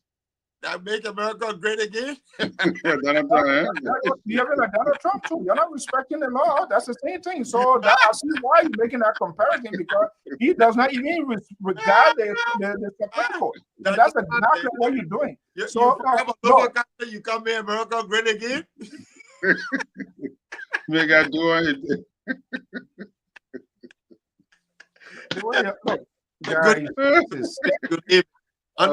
That make America great again? Donald Trump, eh? You're like Donald Trump too. You're not respecting the law. That's the same thing. So I see why you're making that comparison because he does not even regard the Supreme Court. And that's exactly what you're doing. You come here, America great again? Make I do it. Guys, on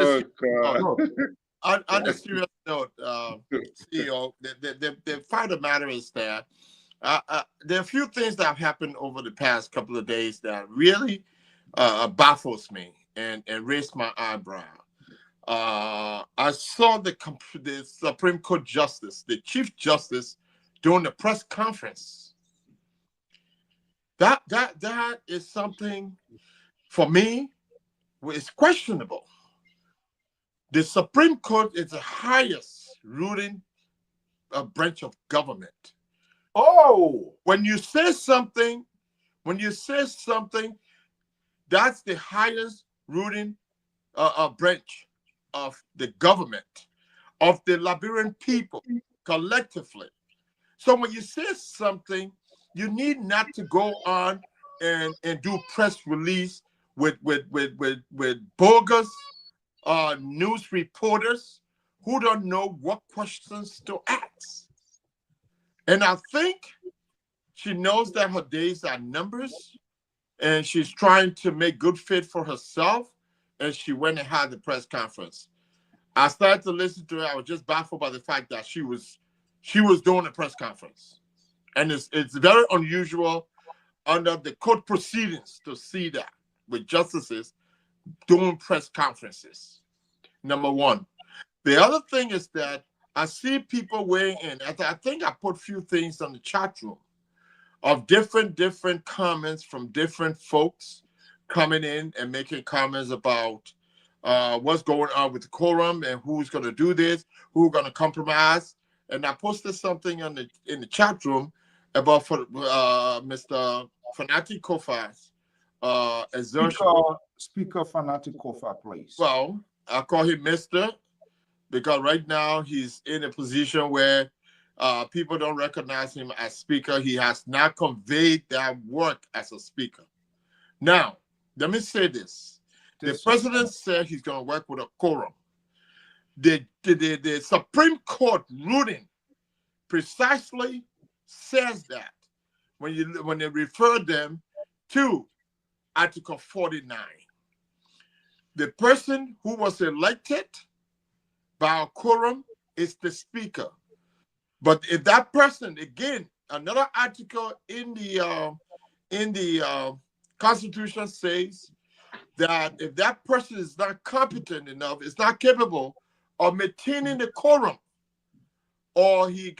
the serious note, CEO, the fact of the matter is that there are a few things that have happened over the past couple of days that really baffles me and raised my eyebrow. I saw the Supreme Court Justice, the Chief Justice, during the press conference. That is something for me is questionable. The Supreme Court is the highest ruling branch of government. Oh, when you say something, that's the highest ruling branch of the government, of the Liberian people collectively. So when you say something, you need not to go on and do press release with bogus news reporters who don't know what questions to ask. And I think she knows that her days are numbers and she's trying to make good fit for herself. And she went and had the press conference. I started to listen to her. I was just baffled by the fact that she was doing a press conference. And it's very unusual under the court proceedings to see that with justices doing press conferences. Number one. The other thing is that I see people weighing in. I think I put a few things on the chat room of different comments from different folks coming in and making comments about what's going on with the quorum and who's going to do this, who's going to compromise. And I posted something in the chat room about Mr. Fanati Kofa's exertion. Speaker Fanati Kofa, please. Well, I call him Mr. because right now he's in a position where people don't recognize him as speaker. He has not conveyed that work as a speaker. Now, let me say this. The president said he's going to work with a quorum. The Supreme Court ruling precisely says that when they refer them to Article 49. The person who was elected by a quorum is the speaker. But if that person, again, another article in the Constitution says that if that person is not competent enough, is not capable of maintaining the quorum, or he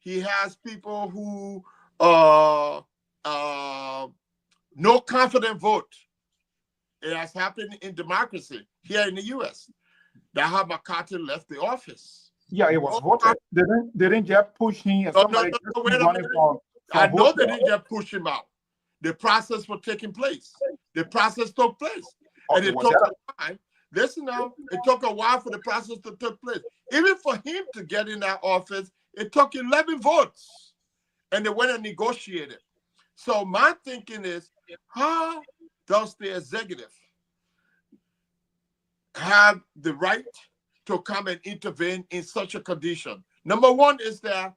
He has people who no confident vote. It has happened in democracy here in the U.S. That's how McCarthy left the office. Yeah, it was voted. They didn't just push him. And No, somebody wait a minute. I know they didn't just push him out. The process was taking place. The process took place. And it took a while. Listen now, it took a while for the process to take place. Even for him to get in that office, it took 11 votes. And they went and negotiated. So my thinking is, how does the executive have the right to come and intervene in such a condition? Number one is that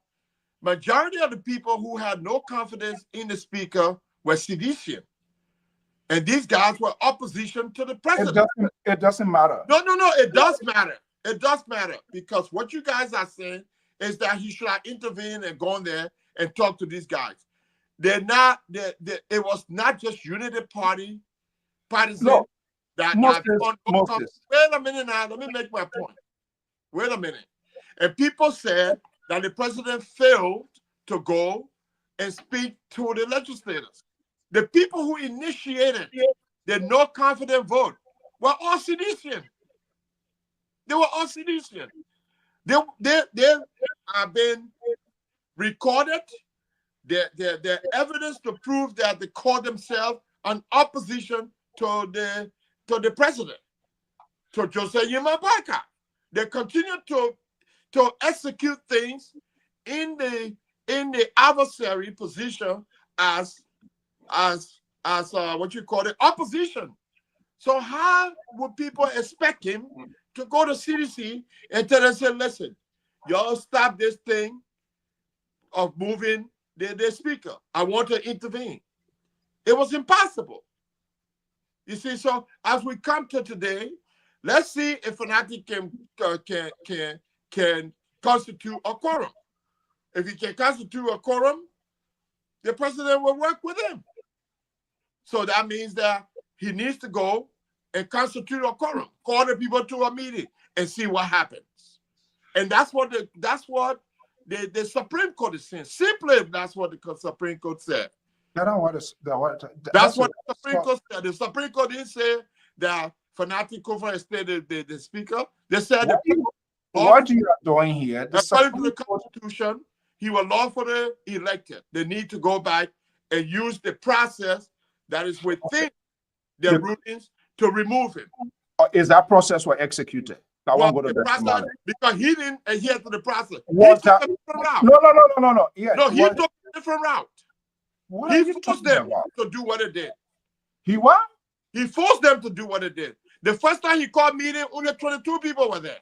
majority of the people who had no confidence in the speaker were seditious. And these guys were opposition to the president. It doesn't matter. No, it does matter. It does matter, because what you guys are saying is that he should have intervened and gone there and talked to these guys. They're not, it was not just Unity Party, partisan. No, Wait a minute now, let me make my point. Wait a minute. And people said that the president failed to go and speak to the legislators. The people who initiated the no confident vote were all seditious. They were all seditious. They have been recorded. The evidence to prove that they call themselves an opposition to the president, to Jose Yimabaka. They continue to execute things in the adversary position as what you call it, opposition. So how would people expect him to go to CDC and tell them, say, listen, y'all stop this thing of moving the speaker. I want to intervene. It was impossible. You see, so as we come to today, let's see if Fanatic can constitute a quorum. If he can constitute a quorum, the president will work with him. So that means that he needs to go and constitute a quorum, call the people to a meeting and see what happens. And that's what the Supreme Court is saying. Simply, that's what the Supreme Court said. That's what the Supreme Court said. The Supreme Court didn't say that Fanatic Kofa is the speaker. They said what you are doing here, according to the Constitution, he was lawfully elected. They need to go back and use the process that is within the rulings to remove him. Is that process was executed? Because he didn't adhere to the process. No. Yeah, no, he took a different route. He forced them to do what they did. He what? He forced them to do what they did. The first time he called meeting, only 22 people were there.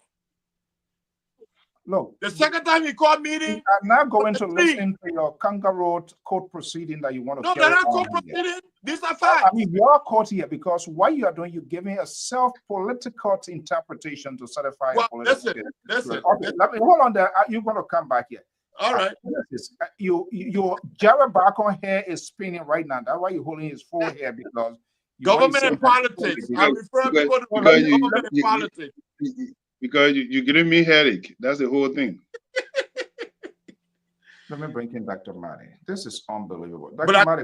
Look, the second time he called meeting, I'm not going to listen to your kangaroo court proceeding that you want to. No, they're not court proceeding. These are facts. I mean, you're caught here because what you are doing, you're giving a self-political interpretation to satisfy. Well, listen. Okay, hold on there. You're going to come back here. All right. Your Jared Barker hair is spinning right now. That's why you're holding his full hair, because government and politics. I refer people to government and politics. Because you're giving me headache. That's the whole thing. Let me bring in Dr. Madi. This is unbelievable. Dr. Madi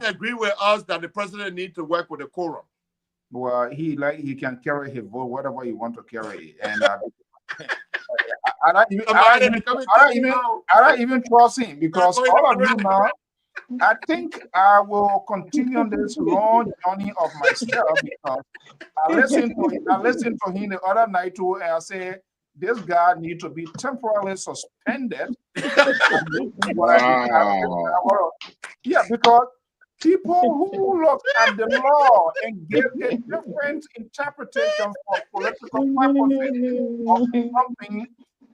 agree with us that the president needs to work with the quorum. Well, he can carry his vote, whatever he want to carry. And I don't even trust him, because all of you now, I think I will continue on this long journey of myself, because I listened to him the other night too, and I said, this guy needs to be temporarily suspended. Wow. Yeah, because people who look at the law and give a different interpretation for political purposes of something,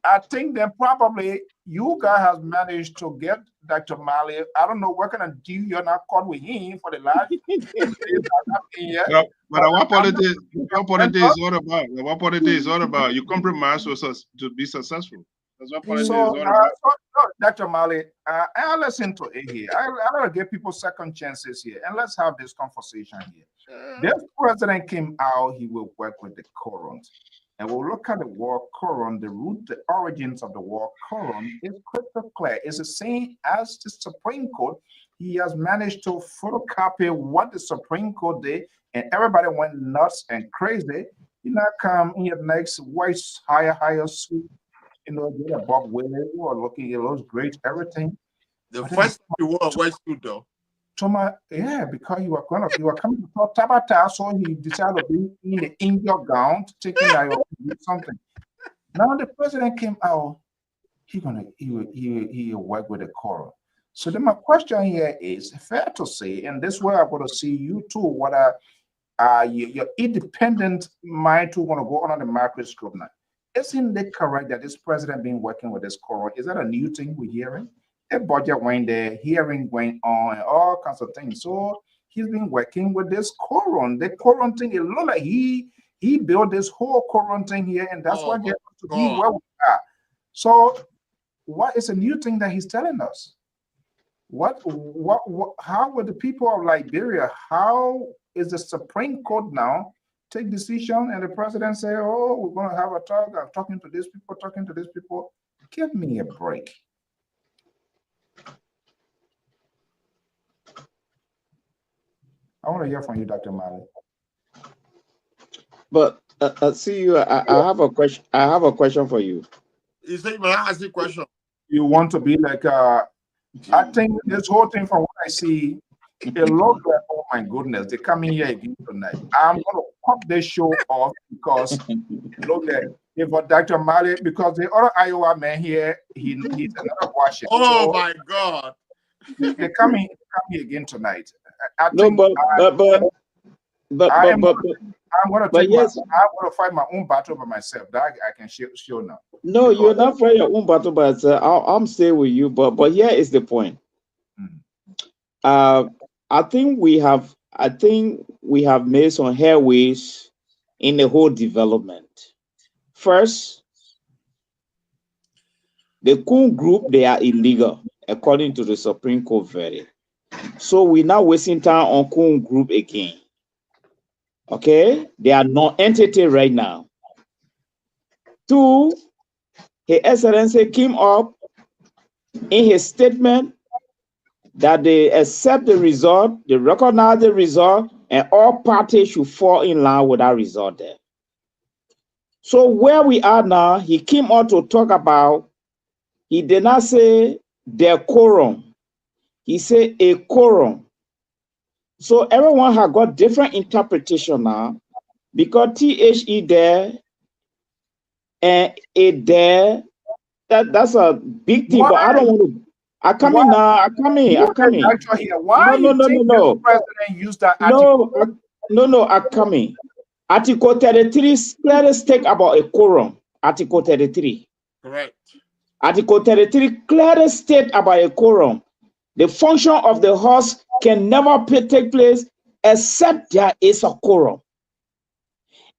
I think that probably you guys have managed to get Dr. Mali. I don't know what kind of deal you're not caught with him for the last. But what politics is all about? What politics is all about? You compromise to be successful. That's what politics is all about. Dr. Mali, I listen to it here. I gotta give people second chances here, and let's have this conversation here. This president came out, he will work with the quorum. and we'll look at the word quorum, the root, the origins of the word quorum is crystal clear. It's the same as the Supreme Court. He has managed to photocopy what the Supreme Court did, and everybody went nuts and crazy. You know, come in your next voice, higher suit, you know, get a Bob Willie, you are looking, it looks great, everything. The But first you wore a white suit though. Yeah, because you were coming to talk Tabata, so he decided to be in the India gown, taking out something. Now the president came out, he will work with the quorum. So then my question here is fair to say, and this way I'm going to see you too, whether your independent mind too going to go under the microscope now. Isn't it correct that this president been working with this quorum? Is that a new thing we're hearing? A budget went there, hearing going on, and all kinds of things. So he's been working with this quorum. The quorum thing, it looked like he built this whole quorum thing here, and that's why they're to be where we are. So what is a new thing that he's telling us? What how would the people of Liberia, how is the Supreme Court now take decision and the president say, oh, we're going to have a talk, I'm talking to these people. Give me a break. I want to hear from you, Dr. Mali. But see you. I have a question. I have a question for you. You say, "Man, I ask you a question." You want to be like? I think this whole thing, from what I see, it looks like, oh my goodness, they're coming here again tonight. I'm going to cut this show off because look at if Dr. Mali, because the other Iowa man here, he's another Washington. Oh my God! They're coming again tonight. I'm going to fight my own battle by myself. That I can show now. No, you're not fighting your own battle by yourself. I'm staying with you. But here is the point. I think we have made some headways in the whole development. First, the Kun group, they are illegal according to the Supreme Court verdict. So we're not wasting time on Kun group again. Okay, they are non-entity right now. Two, His Excellency came up in his statement that they accept the result, they recognize the result, and all parties should fall in line with that result there. So where we are now, he came out to talk about, he did not say their quorum, he said a quorum. So everyone has got different interpretation now, because THE there and it there, that's a big thing. Why? But I don't want to. I come in. Why no. The president used that article? No, I come in. Article 33 clearly state about a quorum. Article 33. Correct. Article 33 clearly state about a quorum. The function of the House can never take place except there is a quorum.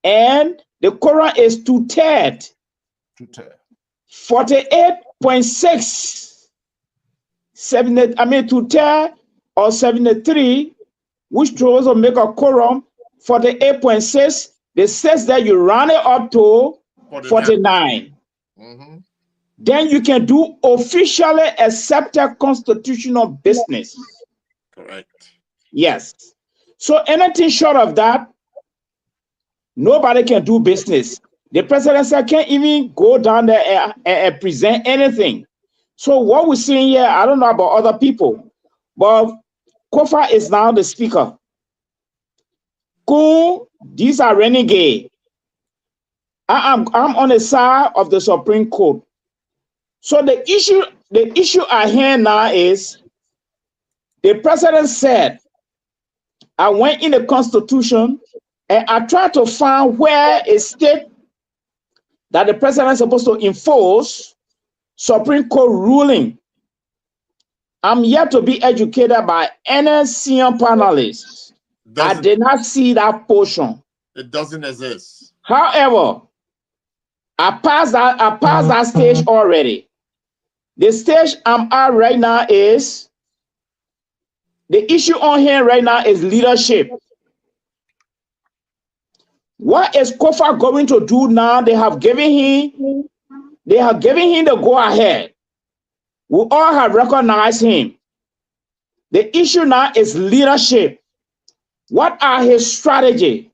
And the quorum is 2/3. 48.6. 2/3 or 73, which throws or make a quorum. 48.6. They says that you run it up to 49. Then you can do officially accepted constitutional business. Correct. Yes. So anything short of that, nobody can do business. The president can't even go down there and present anything. So what we're seeing here, I don't know about other people, but Kofa is now the speaker. Cool, these are renegade. I'm on the side of the Supreme Court. So the issue at hand now is the president said, I went in the Constitution and I tried to find where a state that the president is supposed to enforce Supreme Court ruling. I'm yet to be educated by any senior panelist. I did not see that portion. It doesn't exist. However, I passed that stage already. The stage I'm at right now is, the issue on here right now is leadership. What is Kofa going to do now? They have given him the go-ahead. We all have recognized him. The issue now is leadership. What are his strategy?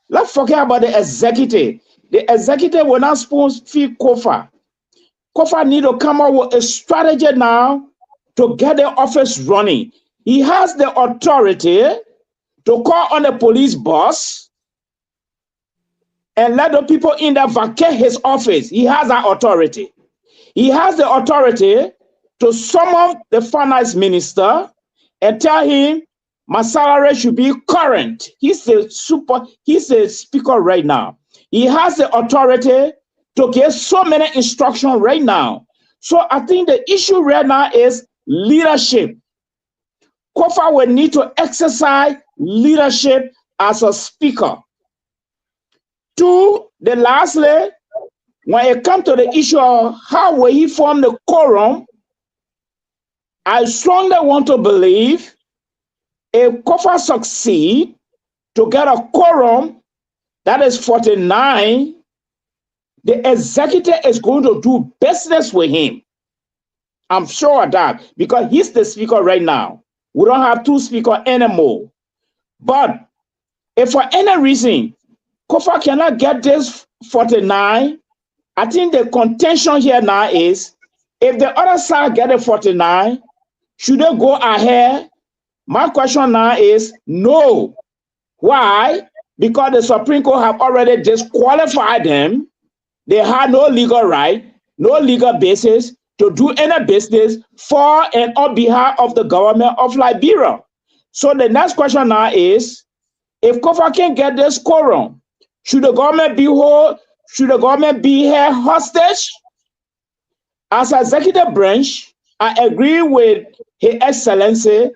Let's forget about the executive. The executive will not spoon-feed Kofa. Kofa need to come up with a strategy now to get the office running. He has the authority to call on the police boss and let the people in there vacate his office. He has that authority. He has the authority to summon the finance minister and tell him my salary should be current. He's a speaker right now. He has the authority to give so many instructions right now. So I think the issue right now is leadership. Kofa will need to exercise leadership as a speaker. Lastly, when it comes to the issue of how will he form the quorum, I strongly want to believe if Kofa succeed to get a quorum that is 49, the executive is going to do business with him. I'm sure of that because he's the speaker right now. We don't have two speakers anymore. But if for any reason Kofa cannot get this 49, I think the contention here now is if the other side get a 49, should they go ahead? My question now is no. Why? Because the Supreme Court have already disqualified them. They had no legal right, no legal basis to do any business for and on behalf of the government of Liberia. So the next question now is, if Kofa can get this quorum, should the government be held hostage? As executive branch, I agree with His Excellency,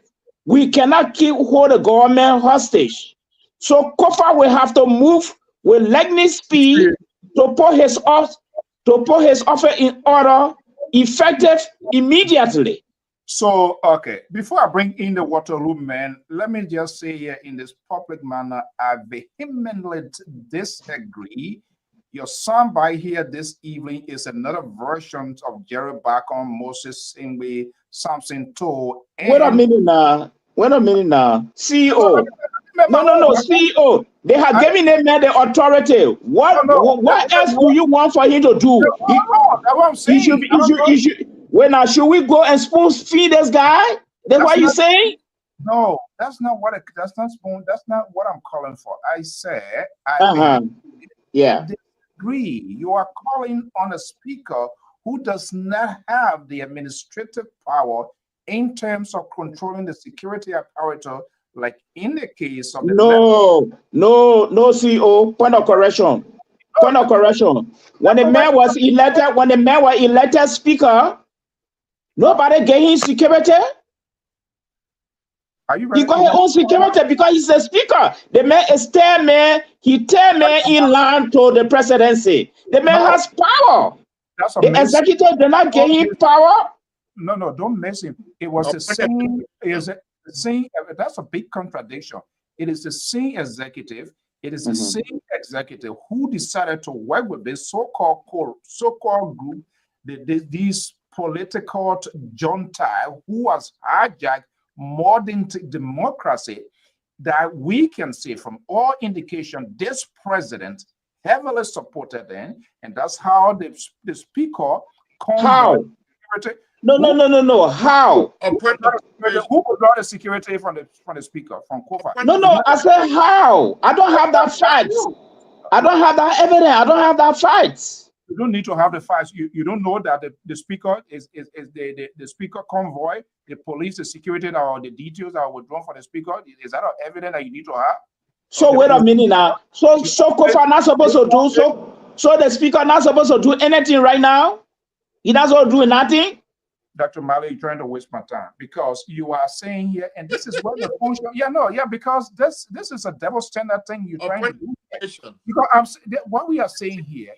we cannot hold the government hostage. So Kofa will have to move with lightning speed to put his offer in order, effective immediately. So, okay, before I bring in the Waterloo man, let me just say here in this public manner, I vehemently disagree. Your soundbite here this evening is another version of Jerry Bacon, Moses Singbe, Samson Toe. Wait a minute now. CEO. No, CEO. They have given him the authority. What else do you want for him to do? That's what I'm saying. Should we go and spoon feed this guy? That's what you're saying? No, that's not what I'm calling for. I said disagree. You are calling on a speaker who does not have the administrative power in terms of controlling the security apparatus, like in the case of the no, CEO. Point of correction. When the man was elected speaker, nobody gave him security. He got his own security because he's a speaker. The man is he in line to the presidency. The man has power. The executive did not give him power. No, don't mess him. It was the same. That's a big contradiction. It is the same executive. It is the same executive who decided to work with this so-called group, these political junta who has hijacked modern democracy. That we can see from all indication, this president heavily supported them, and that's how the speaker. How? No. How? Who brought the security from the speaker, from Kofa? No. I said how? I don't have that fact. I don't have that evidence. I don't have that fact. You don't need to have the facts. You don't know that the speaker is the speaker convoy, the police, the security, or the details that are withdrawn for the speaker. Is that evidence that you need to have? So wait a minute now. So Kofa not supposed to do so the speaker not supposed to do anything right now? He not supposed to do nothing? Dr. Malley, you're trying to waste my time because you are saying here, and this is what the function. Because this is a double standard thing you're trying to do. Because what we are saying here,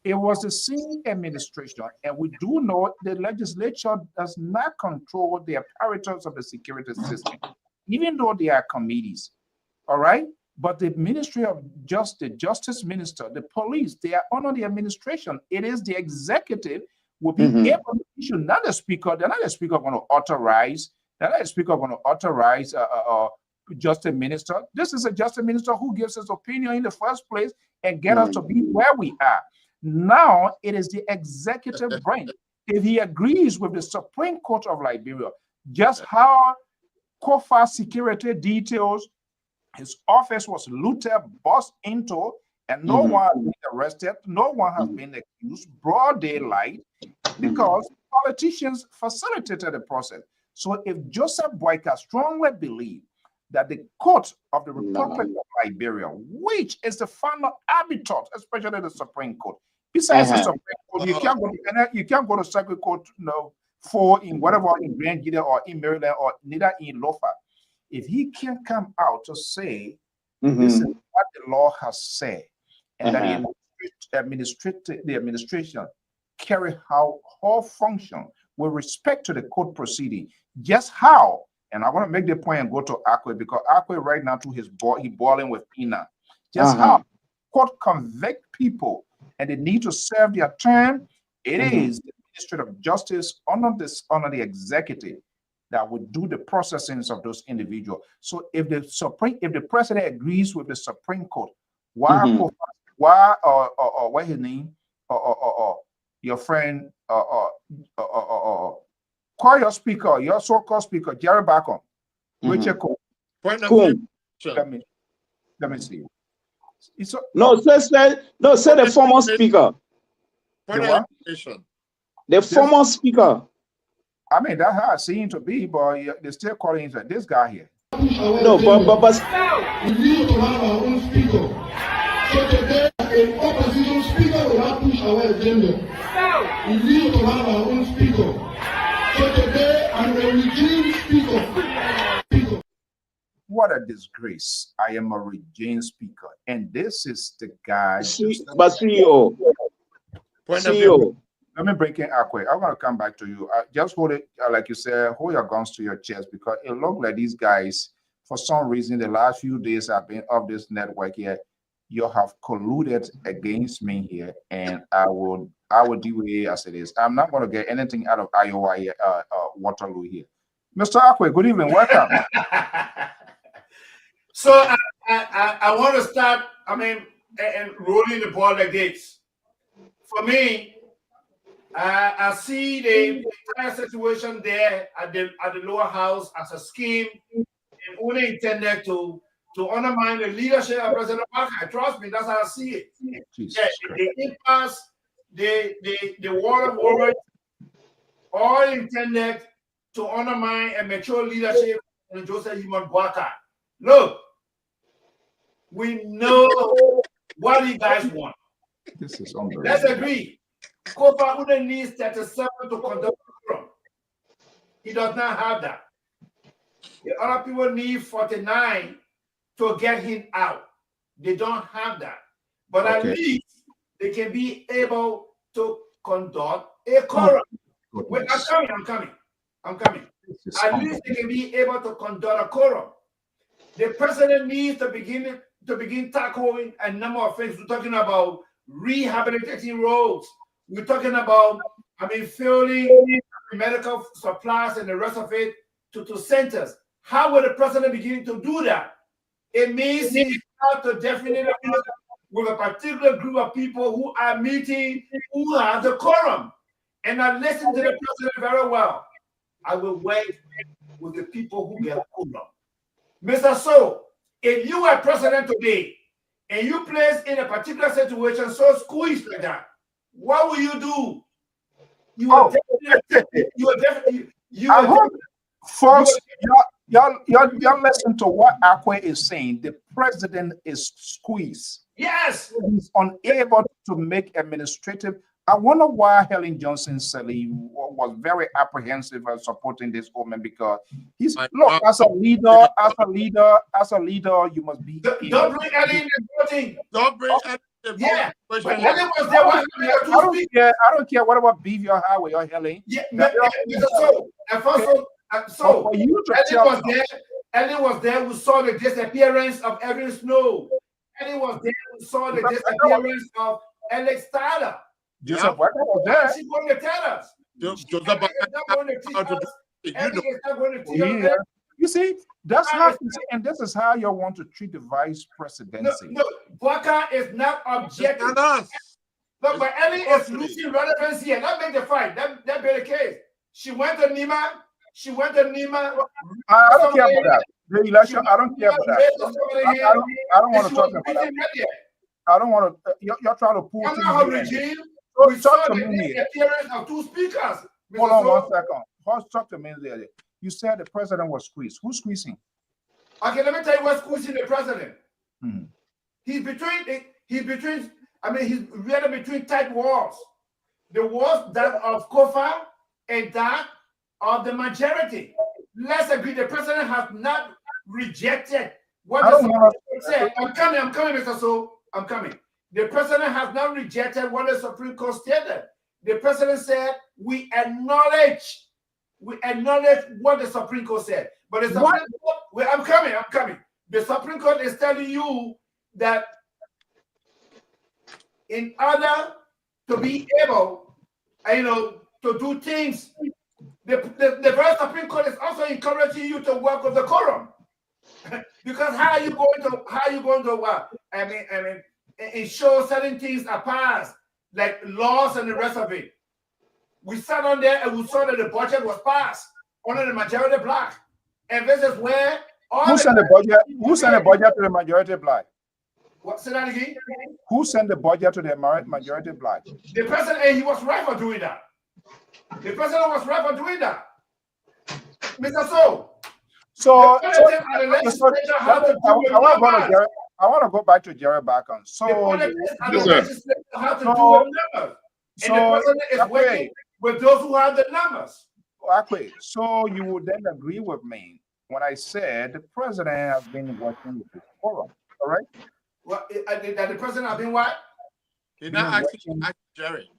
it was the same administration, and we do know the legislature does not control the apparatus of the security system, even though they are committees. All right, But the Ministry of Justice, the Justice Minister, the police, they are under the administration. It is the executive will be able to issue, not the speaker. They're not the speaker going to authorize. They're not the speaker going to authorize justice minister. This is a justice minister who gives his opinion in the first place and get us to be where we are. Now it is the executive branch. If he agrees with the Supreme Court of Liberia, just how Kofa security details, his office was looted, bust into, and no one has been arrested, no one has been accused, broad daylight, because politicians facilitated the process. So if Joseph Boyka strongly believes that the court of the Republic of Liberia, which is the final arbiter, especially the Supreme Court, besides the Supreme Court, you can't go to circuit court, for in whatever in Grand Gida or in Maryland or neither in Lofa. If he can come out to say this is what the law has said, and that the administration carry how whole function with respect to the court proceeding, just how, and I want to make the point and go to Akwe, because Akwe right now too, he boiling with Ina. Just how court convict people and they need to serve their term, it is the Ministry of Justice under the executive that would do the processing of those individuals. So if the president agrees with the Supreme Court, why what's his name? Your friend, call your speaker, your so-called speaker, Jerry Bacon. Richard Cole. Let me see. Say the former speaker. The former speaker. I mean, that's how it seems to be, but they're still calling him this guy here. No, but we need to have our own speaker. So today, an opposition speaker will not push our agenda. We need to have our own speaker. So today, I'm a regime speaker. What a disgrace. I am a regime speaker. And this is the guy. But CEO. Let me break in, Akwe. I'm going to come back to you. Just hold it, like you said, hold your guns to your chest, because it looks like these guys, for some reason, the last few days I've been of this network here, you have colluded against me here, and I will deal with it as it is. I'm not going to get anything out of Iowa here, Waterloo here. Mr. Akwe, good evening. Welcome. So I want to start, and rolling the ball like this. For me, I see the entire situation there at the lower house as a scheme and only intended to undermine the leadership of President Obama. Trust me, that's how I see it. The impasse, the war of words, all intended to undermine a mature leadership in Joseph Boyka. Look, we know what you guys want. This is unbelievable. Let's agree. Kofa Ude needs 37 to conduct the QUORUM. He does not have that. The other people need 49 to get him out. They don't have that. But at least they can be able to conduct a QUORUM. Wait, I'm coming. At least they can be able to conduct a QUORUM. The president needs to begin tackling a number of things. We're talking about rehabilitating roads. We're talking about, filling medical supplies and the rest of it to centers. How will the president begin to do that? It means he has to definitely with a particular group of people who are meeting, who have the quorum. And I listen to the president very well. I will wait with the people who get a quorum. Mr. So, if you are president today and you place in a particular situation so squeezed like that, what will you do? You will definitely. Folks, y'all listen to what Akwe is saying. The president is squeezed. Yes. He's unable to make administrative. I wonder why Helen Johnson Sirleaf was very apprehensive of supporting this woman, because he's as a leader, you must be. Don't bring Ellie in the voting. Don't bring Ellie in the voting. Yeah. Ellie was there. I don't care whatever beef you have with your Helen. Yeah. So Ellie was there Ellie was there who saw the disappearance of Evan Snow. Ellie was there who saw the disappearance of Alex Tyler. Joseph Walker was there. She's going to tell us. Joseph Ellie is not going to teach us. Ellie is not going to teach us. You see, that's how, and this is how you want to treat the vice presidency. No, Walker is not objective. Look, but Ellie is losing relevance here. That make the fight. That be the case. She went to Nima. I don't care about that. The election, I don't care about that. I don't want to talk about that. I don't want to. You're trying to pull things her regime. So We saw talk to the me here. appearance of 2 speakers. Hold on 1 second. First, talk to me there. You said the president was squeezed. Who's squeezing? Okay, let me tell you what's squeezing the president. He's between. I mean, he's really between tight walls. The walls that of Kofa and that of the majority. Let's agree the president has not rejected what the Supreme Court said. I'm coming, Mr. So. I'm coming. The president has not rejected what the Supreme Court stated. The president said, we acknowledge what the Supreme Court said. But the Supreme Court, I'm coming. The Supreme Court is telling you that in order to be able, to do things, the very Supreme Court is also encouraging you to work with the quorum. Because how are you going to ensure certain things are passed, like laws and the rest of it? We sat on there and we saw that the budget was passed under the majority bloc. And this is where who sent the budget to the majority bloc? What, say that again? Who sent the budget to the majority bloc? The president, and he was right for doing that. The president was right for doing that. Mr. So I want to go back to Jerry Bacon. So the legislature have to do with numbers. And the president is working with those who have the numbers. Okay, so you would then agree with me when I said the president has been working with the quorum, all right? Well, that the president has been what? He's not asking Jerry.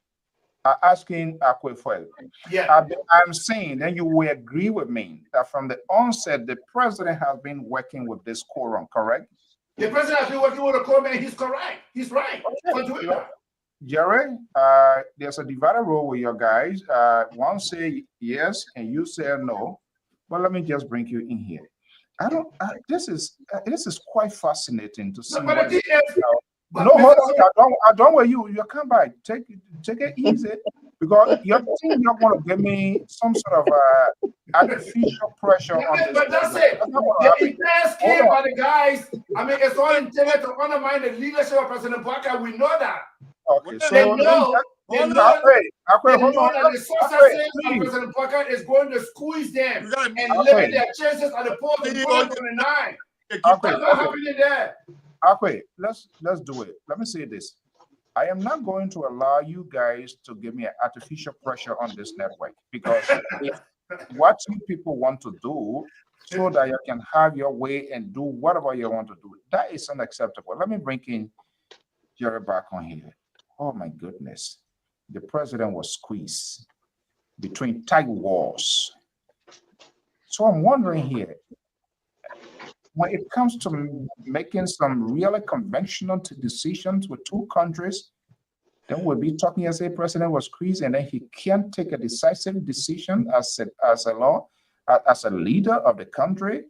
Asking Akwefuel. Yeah. I'm saying then you will agree with me that from the onset, the president has been working with this quorum, correct? The president has been working with the quorum and he's correct. He's right. Okay. Jerry, there's a divided role with your guys. One say yes and you say no. But let me just bring you in here. This is quite fascinating to see. No, hold on. I don't want you. You come back. Take it easy, because you're thinking you're going to give me some sort of artificial pressure on this. But that's it. The entire scheme by the guys. I mean, it's all intended to undermine the leadership of President Parker. We know that. Okay, so they know that the sources of President Parker is going to squeeze them and limit their chances at the polls in 2029. That's not happening there. Okay, let's do it. Let me say this. I am not going to allow you guys to give me an artificial pressure on this network, because what you people want to do so that you can have your way and do whatever you want to do, that is unacceptable. Let me bring in Jerry back on here. Oh my goodness. The president was squeezed between tight walls. So I'm wondering here, when it comes to making some really conventional decisions with 2 countries, then we'll be talking as a president was squeezed and then he can't take a decisive decision as a leader of the country.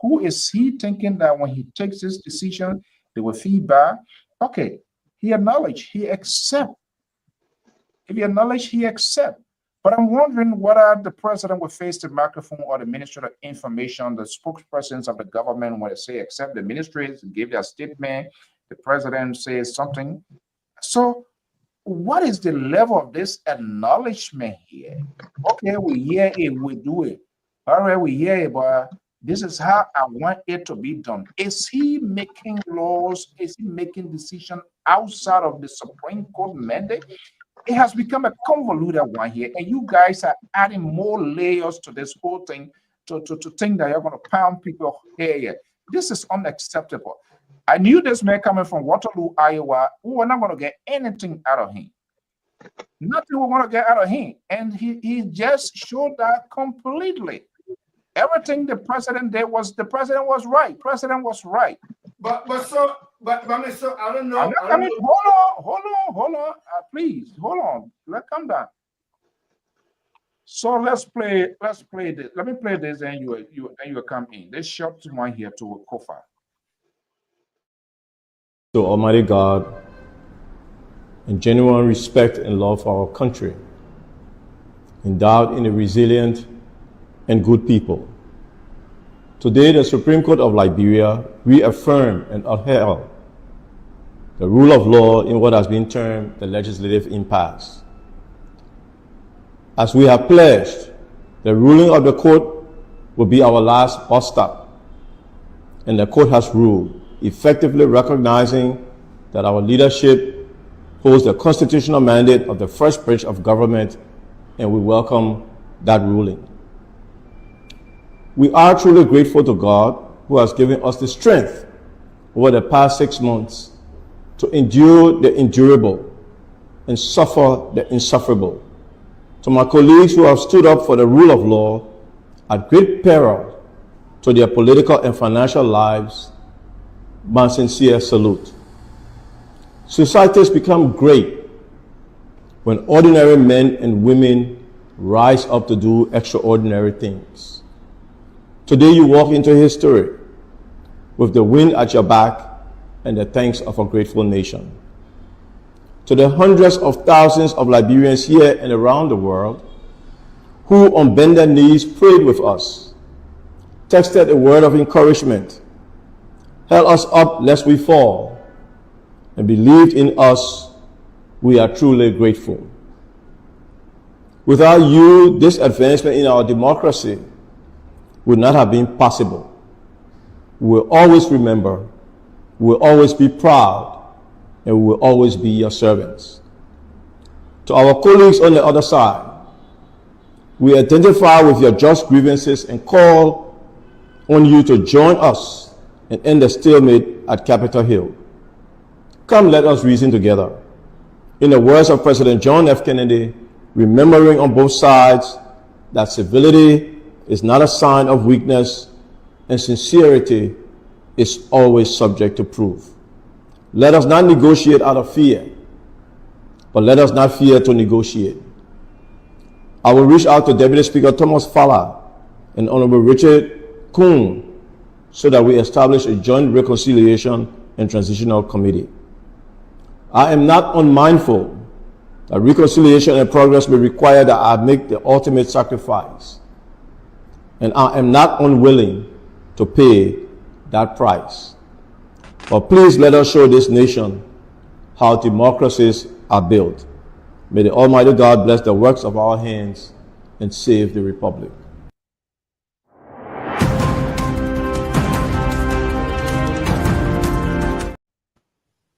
Who is he thinking that when he takes this decision, they will feedback? Okay, he acknowledged, he accept. If he acknowledged, he accept. But I'm wondering whether the president will face the microphone or the Ministry of Information, the spokespersons of the government, when they say accept the ministries, give their statement, the president says something. So what is the level of this acknowledgement here? Okay, we hear it, we do it. All right, we hear it, but this is how I want it to be done. Is he making laws? Is he making decisions outside of the Supreme Court mandate? It has become a convoluted one here, and you guys are adding more layers to this whole thing to think that you're going to pound people here. This is unacceptable. I knew this man coming from Waterloo, Iowa. We were not going to get anything out of him. Nothing we're going to get out of him. And he just showed that completely. Everything the president did was right. President was right. But so I don't know. Hold on. Please, hold on. Let's come down. So let's play this. Let me play this, and you will come in. This short one here to Kofa. To Almighty God, in genuine respect and love for our country, endowed in a resilient and good people. Today, the Supreme Court of Liberia reaffirmed and upheld the rule of law in what has been termed the legislative impasse. As we have pledged, the ruling of the court will be our last bus stop, and the court has ruled, effectively recognizing that our leadership holds the constitutional mandate of the first branch of government, and we welcome that ruling. We are truly grateful to God, who has given us the strength over the past 6 months to endure the endurable and suffer the insufferable. To my colleagues who have stood up for the rule of law at great peril to their political and financial lives, my sincere salute. Societies become great when ordinary men and women rise up to do extraordinary things. Today you walk into history with the wind at your back and the thanks of a grateful nation. To the hundreds of thousands of Liberians here and around the world who on bended knees prayed with us, texted a word of encouragement, held us up lest we fall, and believed in us, we are truly grateful. Without you, this advancement in our democracy would not have been possible. We will always remember, we will always be proud, and we will always be your servants. To our colleagues on the other side, we identify with your just grievances and call on you to join us and end the stalemate at Capitol Hill. Come, let us reason together. In the words of President John F. Kennedy, remembering on both sides that civility is not a sign of weakness and sincerity is always subject to proof. Let us not negotiate out of fear, but let us not fear to negotiate. I will reach out to Deputy Speaker Thomas Falla and Honorable Richard Kuhn so that we establish a joint reconciliation and transitional committee. I am not unmindful that reconciliation and progress may require that I make the ultimate sacrifice, and I am not unwilling to pay that price. But please let us show this nation how democracies are built. May the Almighty God bless the works of our hands and save the Republic.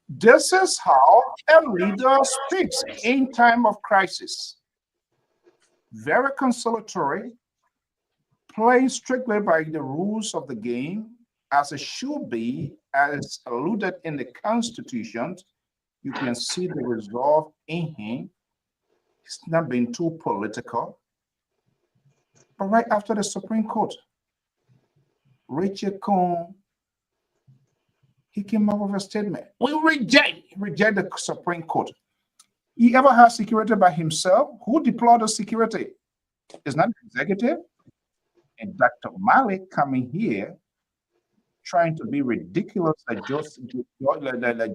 This is how a leader speaks in time of crisis. Very conciliatory, playing strictly by the rules of the game, as it should be, as alluded in the Constitution. You can see the resolve in him. It's not been too political. But right after the Supreme Court, Richard Kuhn, he came up with a statement. We reject the Supreme Court. He ever had security by himself? Who deployed the security? It's not the executive. And Dr. Malik coming here trying to be ridiculous like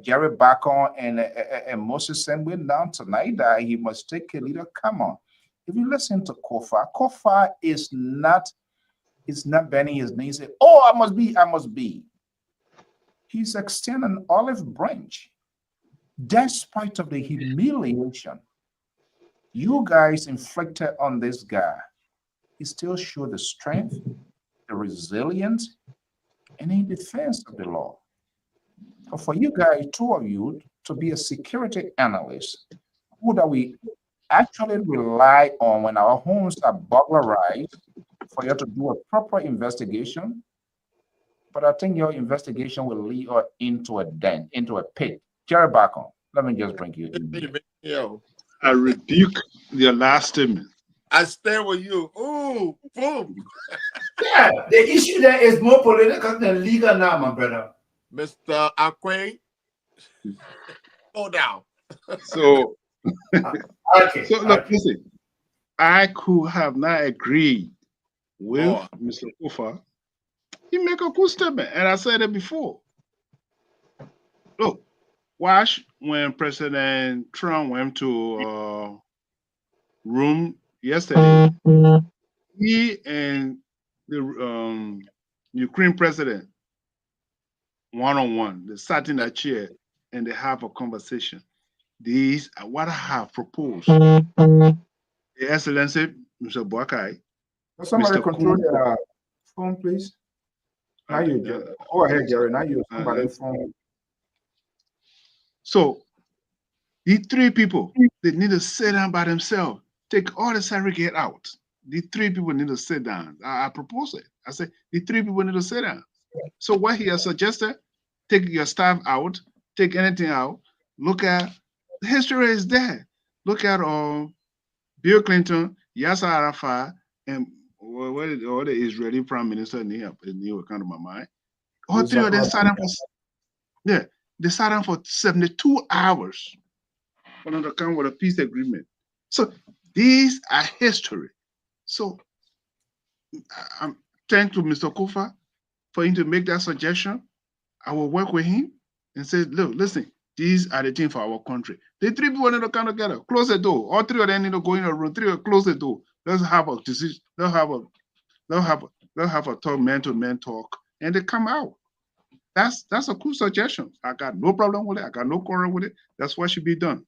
Jerry Bacon and Moses said, we're down tonight that he must take a leader. Come on. If you listen to Kofa is not bending his knee and say, oh, I must be. He's extending an olive branch. Despite of the humiliation you guys inflicted on this guy, he still showed the strength, the resilience, and in defense of the law. So for you guys, two of you, to be a security analyst, who that we actually rely on when our homes are burglarized, for you to do a proper investigation. But I think your investigation will lead us into a den, into a pit. Jerry Bacon, let me just bring you in. I rebuke your last statement. I stand with you. Ooh, boom. Yeah, the issue there is more political than legal now, my brother. Mr. Akwe, go down. So, Okay. so look, listen, I could have not agreed with Oh. Mr. Kofa. He make a good statement, and I said it before. Look, watch when President Trump went to room yesterday. He and the Ukraine president one-on-one, they sat in that chair and they have a conversation. These are what I have proposed. Your Excellency, Mr. Boakai. Can somebody Mr. control Kuhn. your phone, please? Now you do. Go ahead, Jerry. Now you somebody phone. So these three people, they need to sit down by themselves. Take all the segregate out. The three people need to sit down. I propose it. I say the three people need to sit down. So what he has suggested, take your staff out, take anything out. Look at the history is there. Look at Bill Clinton, Yasser Arafat, and what is all the Israeli Prime Minister near kind of my mind. All three of them sat down for they sat down for 72 hours on the account with a peace agreement. So these are history. So I'm thank to Mr. Kofa for him to make that suggestion. I will work with him and say, look, listen, these are the things for our country. The three people need to come together, close the door. All three of them need to go in a room, close the door. Let's have a decision. They'll have a talk, man-to-man talk, and they come out. That's a cool suggestion. I got no problem with it. I got no quarrel with it. That's what should be done.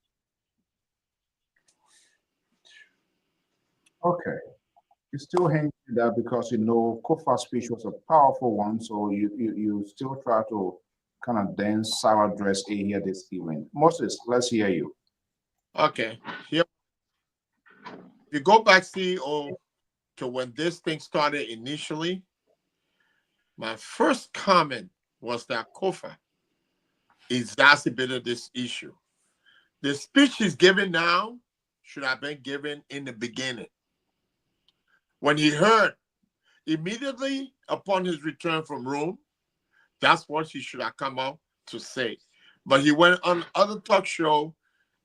Okay. You still hang with that because you know Kofa's speech was a powerful one, so you still try to kind of dance sour dress A here this evening. Moses, let's hear you. Okay. Here, if you go back, CEO, to when this thing started initially, my first comment was that Kofa exacerbated this issue. The speech he's giving now should have been given in the beginning. When he heard immediately upon his return from Rome, that's what he should have come out to say. But he went on other talk show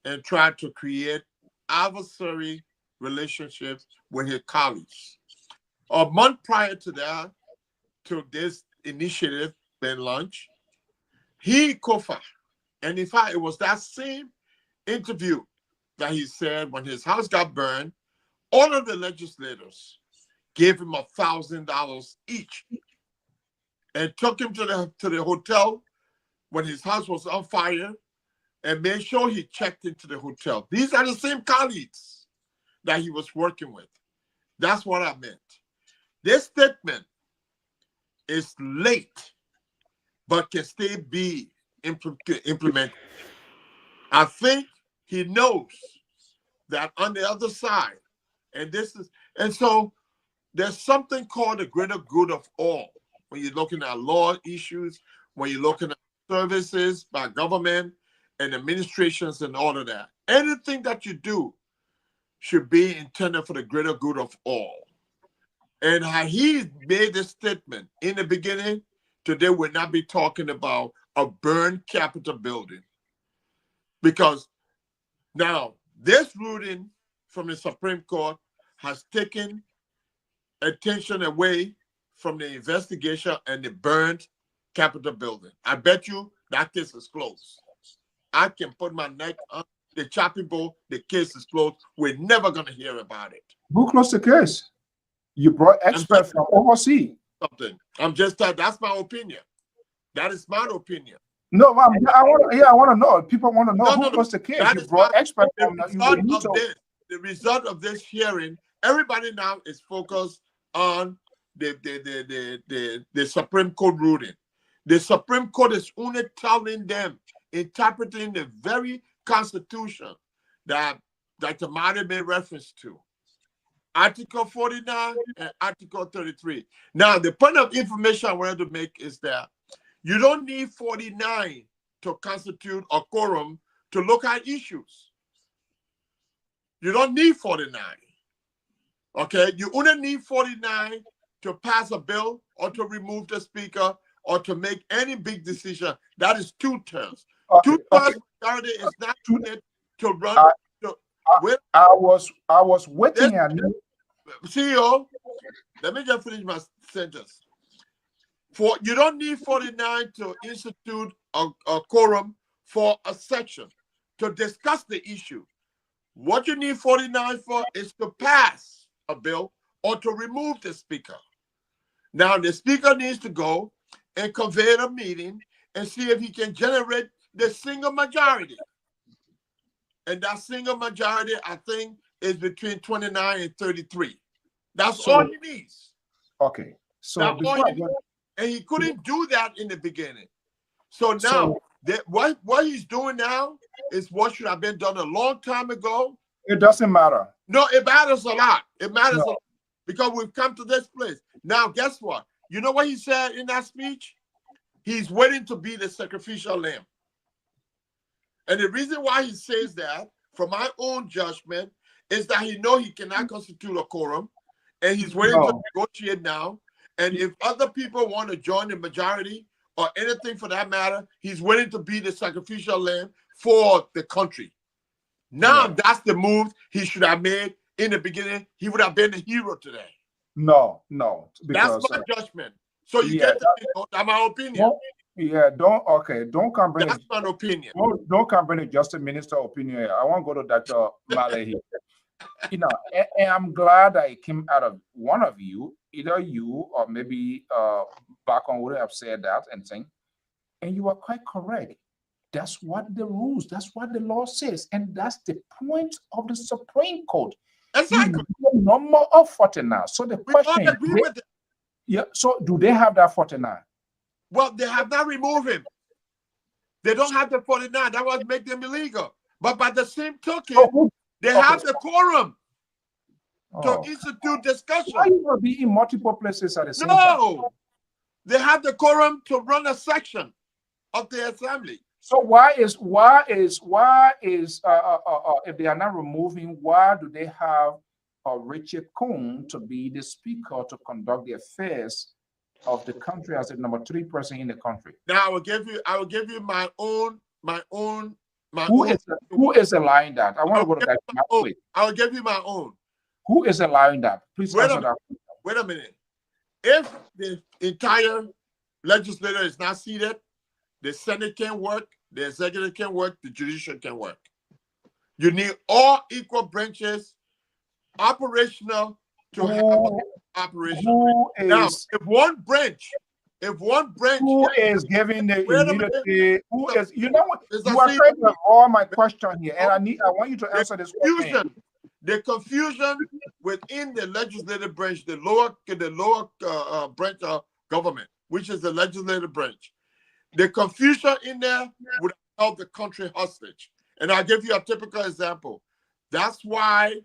and tried to create adversary relationships with his colleagues. A month prior to that, to this initiative being launched, he, Kofa, and in fact, it was that same interview that he said when his house got burned, all of the legislators gave him $1,000 each and took him to the hotel when his house was on fire and made sure he checked into the hotel. These are the same colleagues that he was working with. That's what I meant. This statement is late, but can still be implemented. I think he knows that on the other side, and so there's something called the greater good of all. When you're looking at law issues, when you're looking at services by government and administrations and all of that, anything that you do should be intended for the greater good of all. And how he made this statement in the beginning, today we'll not be talking about a burned Capitol building. Because now this ruling from the Supreme Court has taken attention away from the investigation and the burned Capitol building. I bet you that case is closed. I can put my neck on the chopping board. The case is closed. We're never going to hear about it. Who closed the case? You brought experts from overseas. Something. I'm just that's my opinion. That is my opinion. No, I want to know. People want to know who closed the case. You brought experts from the result of this hearing. Everybody now is focused on the Supreme Court ruling. The Supreme Court is only telling them, interpreting the very Constitution that Dr. Martin made reference to. Article 49 and Article 33. Now, the point of information I wanted to make is that you don't need 49 to constitute a quorum to look at issues. You don't need 49. Okay, you only need 49 to pass a bill or to remove the speaker or to make any big decision. That is 2/3. Okay, 2/3 majority is not needed to run. I was waiting and CEO, let me just finish my sentence. You don't need 49 to institute a quorum for a section to discuss the issue. What you need 49 for is to pass a bill or to remove the speaker. Now the speaker needs to go and convene a meeting and see if he can generate the single majority. And that single majority, I think, is between 29 and 33. That's all he needs. Okay. So and he couldn't do that in the beginning. So now what he's doing now is what should have been done a long time ago. It doesn't matter. No, it matters a lot. It matters a lot because we've come to this place. Now, guess what? You know what he said in that speech? He's waiting to be the sacrificial lamb. And the reason why he says that, from my own judgment, is that he knows he cannot constitute a quorum, and he's waiting to negotiate now. And if other people want to join the majority or anything for that matter, he's willing to be the sacrificial lamb for the country. Now that's the move he should have made in the beginning. He would have been the hero today. No. Because, that's my judgment. So you get to that's my opinion. Don't come bring that's my opinion. Don't come bring just a minister opinion here. I want to go to Dr. Male here. And I'm glad that it came out of one of you, either you or maybe Bacon would have said that and saying, and you are quite correct. That's what the rules, that's what the law says, and that's the point of the Supreme Court. Exactly. The number of 49. So the question is, so do they have that 49? Well, they have not removed him. They don't have the 49. That would make them illegal. But by the same token, they have the quorum to institute discussion. Why you going to be in multiple places at the same time? No, they have the quorum to run a section of the assembly. So why is if they are not removing, why do they have Richard Coon to be the speaker to conduct the affairs of the country as the number 3 person in the country? Now I will give you my own. Who is allowing that? I want to go to that. I will give you my own. Who is allowing that? Please answer that. Wait a minute. If the entire legislature is not seated, the Senate can work, the executive can work, the judicial can work. You need all equal branches operational to have operation. Now, if one branch who is giving the immunity, who is, you know what, you are trying to avoid my question here, and I want you to answer this question. The confusion within the legislative branch, the lower branch of government, which is the legislative branch, the confusion in there would help the country hostage. And I'll give you a typical example. That's why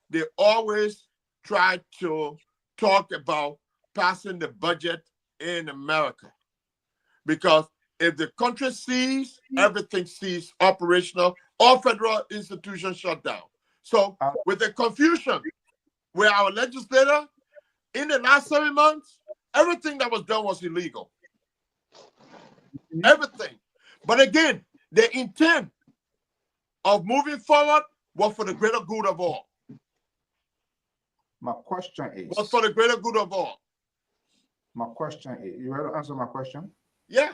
they always try to talk about passing the budget in America. Because if the country sees, everything sees operational, all federal institutions shut down. So with the confusion with our legislator, in the last 7 months, everything that was done was illegal. Everything. But again, the intent of moving forward was for the greater good of all. My question is... Was for the greater good of all. My question is, you ready to answer my question? Yeah.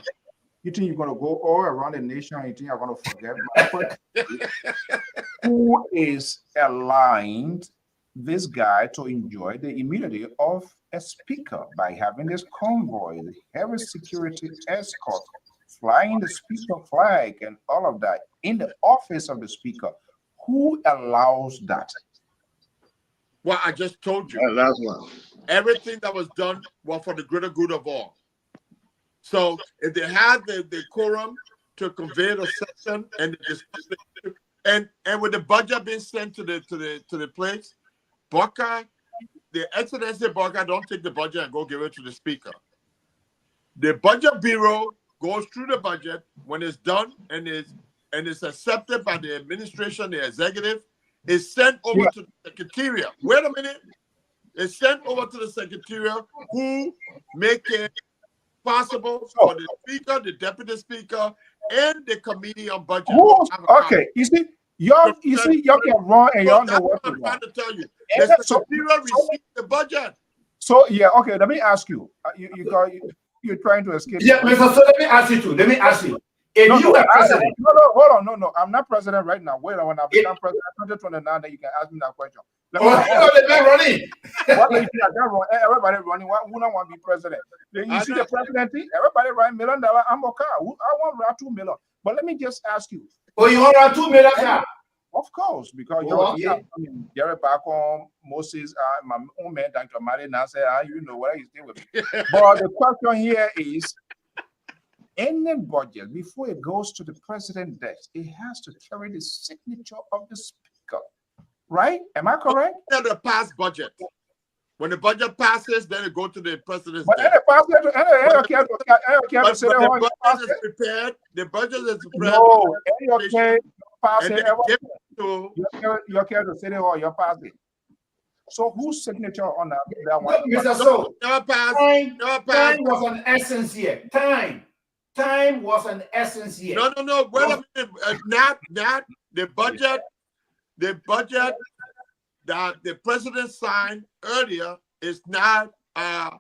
You think you're going to go all around the nation and you think you're going to forget my question? Who is allowing this guy to enjoy the immunity of a speaker by having this convoy, the heavy security escort, flying the speaker flag and all of that in the office of the speaker? Who allows that? Well, I just told you. Last one. Everything that was done was for the greater good of all. So if they had the quorum to convey the session and with the budget being sent to the place, Buckeye, the Excellency Buckeye don't take the budget and go give it to the speaker. The budget bureau goes through the budget when it's done and it's accepted by the administration, the executive, is sent over to the secretariat. Wait a minute. It's sent over to the Secretariat, who make it possible for the Speaker, the Deputy Speaker, and the Committee on Budget. Okay, you see, y'all can run and y'all know what I'm trying to tell you. And The Secretariat received the budget. So yeah, okay. Let me ask you. You're trying to escape. Yeah, Mr. So let me ask you too. Let me ask you. If you were president, hold on. No, I'm not president right now. Wait, when I become president, 2029, then you can ask me that question. They've been running. Everybody running. Who don't want to be president? You see the presidency? Everybody running $1 million. I'm okay. I want $2 million. But let me just ask you. Oh, you want $2 million? Of course, because Jerry Bacon, Moses, my own man, Dr. Mali, now say, you know what you stay with me. But the question here is, any budget, before it goes to the president's desk, it has to carry the signature of the speaker, right? Am I correct? The past budget. When the budget passes, then it goes to the president's desk. But the budget is prepared. The budget is prepared. No, you're care to city hall, you're passing. So whose signature on that one? Mr. So, time was an essence here. Time was an essence here. No. Wait a minute. Not the budget. The budget that the president signed earlier is not a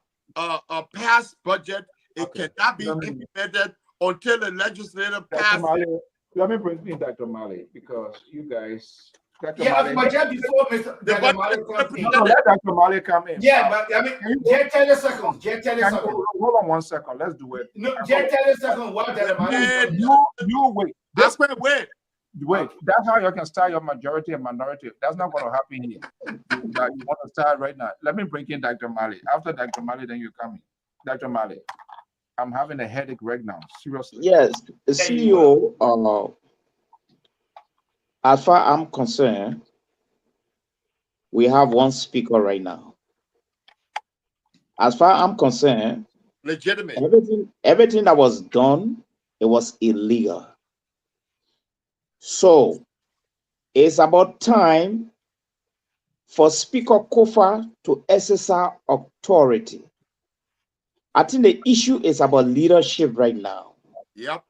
past budget. It cannot be implemented until the legislature passes. Let me bring in Dr. Mali, because you guys. Dr. Mali, budget before Mr. Dr. Mali comes in. Let Dr. Mali come in. Yeah, but I mean, just 10 seconds. Hold on 1 second. Let's do it. No, just 10 seconds. What Dr. Mali? You wait. Wait. That's how you can start your majority and minority. That's not going to happen here. You want to start right now. Let me bring in Dr. Mali. After Dr. Mali, then you come in. Dr. Mali, I'm having a headache right now. Seriously. Yes, the CEO, as far as I'm concerned, we have one speaker right now. As far as I'm concerned, legitimate. Everything that was done, it was illegal. So it's about time for Speaker Kofa to exercise authority. I think the issue is about leadership right now. Yep.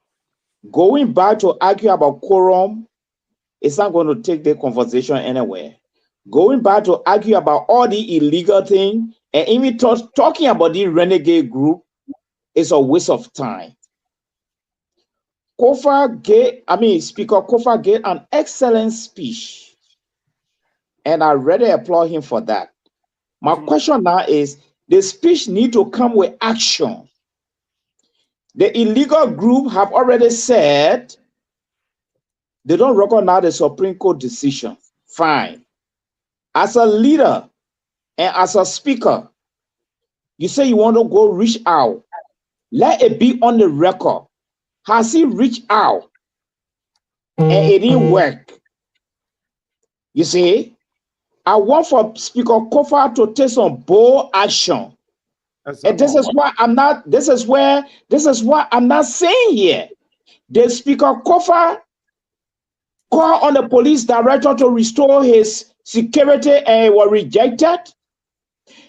Going back to argue about quorum, it's not going to take the conversation anywhere. Going back to argue about all the illegal things and even talking about the renegade group is a waste of time. Speaker Kofa gave an excellent speech, and I really applaud him for that. My question now is, the speech need to come with action. The illegal group have already said they don't recognize the Supreme Court decision. Fine. As a leader and as a speaker, you say you want to go reach out. Let it be on the record. Has he reached out and it didn't work? You see, I want for Speaker Kofa to take some bold action. And this is why I'm not, this is what I'm not saying here. The Speaker Kofa called on the police director to restore his security and were rejected.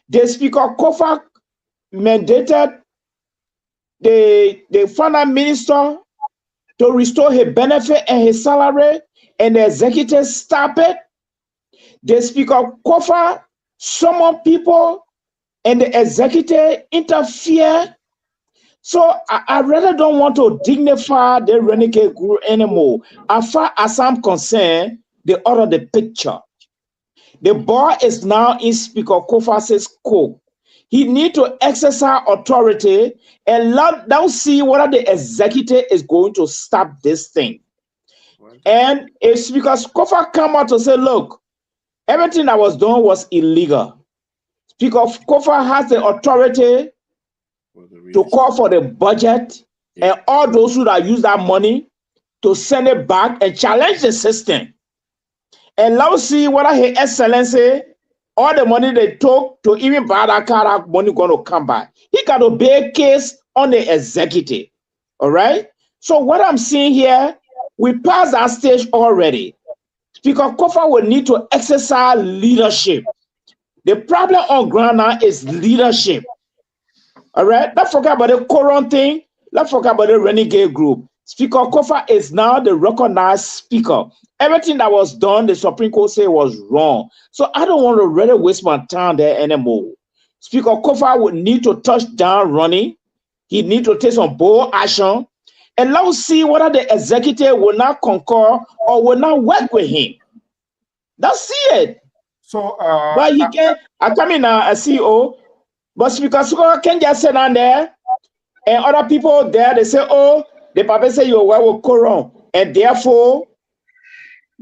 The Speaker Kofa mandated the finance minister to restore his benefit and his salary, and the executive stopped it. The Speaker Kofa summoned people, and the executive interfered. So I really don't want to dignify the renegade group anymore. As far as I'm concerned, they order the picture. The ball is now in Speaker Kofa's court. He needs to exercise authority and now see whether the executive is going to stop this thing. And if Speaker Kofa come out to say, look, everything that was done was illegal, Speaker Kofa has the authority to call for the budget and all those who that use that money to send it back and challenge the system. And let's see whether His Excellency, all the money they took to even buy that car, that money going to come back. He got a big case on the executive. All right. So what I'm seeing here, we passed that stage already. Speaker Kofa will need to exercise leadership. The problem on ground now is leadership. All right, let's forget about the QUORUM thing. Let's forget about the renegade group. Speaker Kofa is now the recognized speaker. Everything that was done, the Supreme Court said was wrong. So I don't want to really waste my time there anymore. Speaker Kofa would need to touch down running. He need to take some bold action. And let's see whether the executive will not concur or will not work with him. That's it. So, but he can. I come in now, a CEO. But Speaker Suko can just sit down there, and other people there, they say, oh, the papa say you're well with QUORUM, and therefore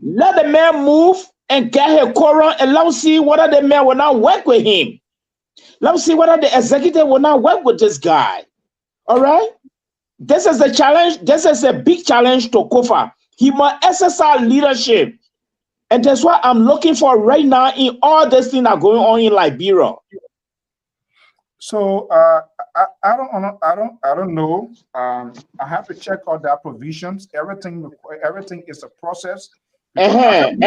let the man move and get her QUORUM, and let's see whether the man will not work with him. Let's see whether the executive will not work with this guy. All right? This is the challenge. This is a big challenge to Kofa. He must exercise leadership. And that's what I'm looking for right now in all these things that are going on in Liberia. So I don't know. I have to check out their provisions. Everything is a process. And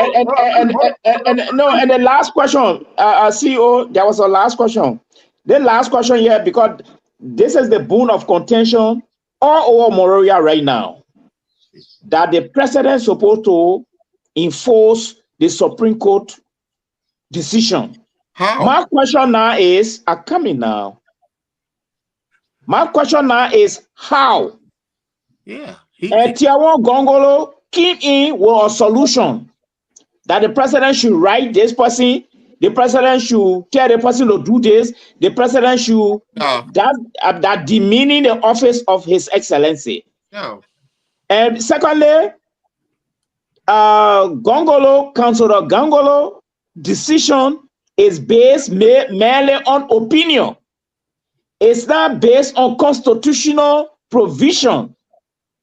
the last question, CEO, there was a last question. The last question here, because this is the bone of contention all over Monrovia right now, that the president is supposed to enforce the Supreme Court decision. How? My question now is, My question now is how? Yeah. And Tiawan Gongolo came in with a solution that the president should write this person, the president should tell the person to do this, the president should that demeaning the office of His Excellency. No. And secondly, Councilor Gongolo decision is based mainly on opinion. It's not based on constitutional provision.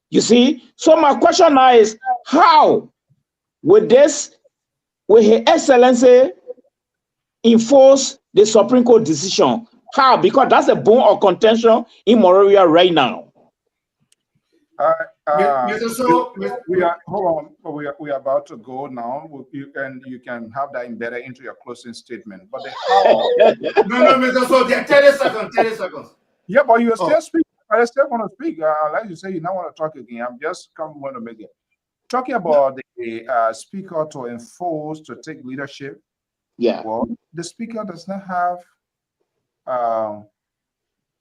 You see? So my question now is, how will His Excellency enforce the Supreme Court decision? How? Because that's a bone of contention in Monrovia right now. We are about to go now. You can have that embedded into your closing statement. But the how? No, Mr. So 30 seconds. Yeah, but you still speak. I still want to speak. Like you say, you don't want to talk again. I'm just want to make it. Talking about the speaker to enforce, to take leadership. Yeah. Well, the speaker does not have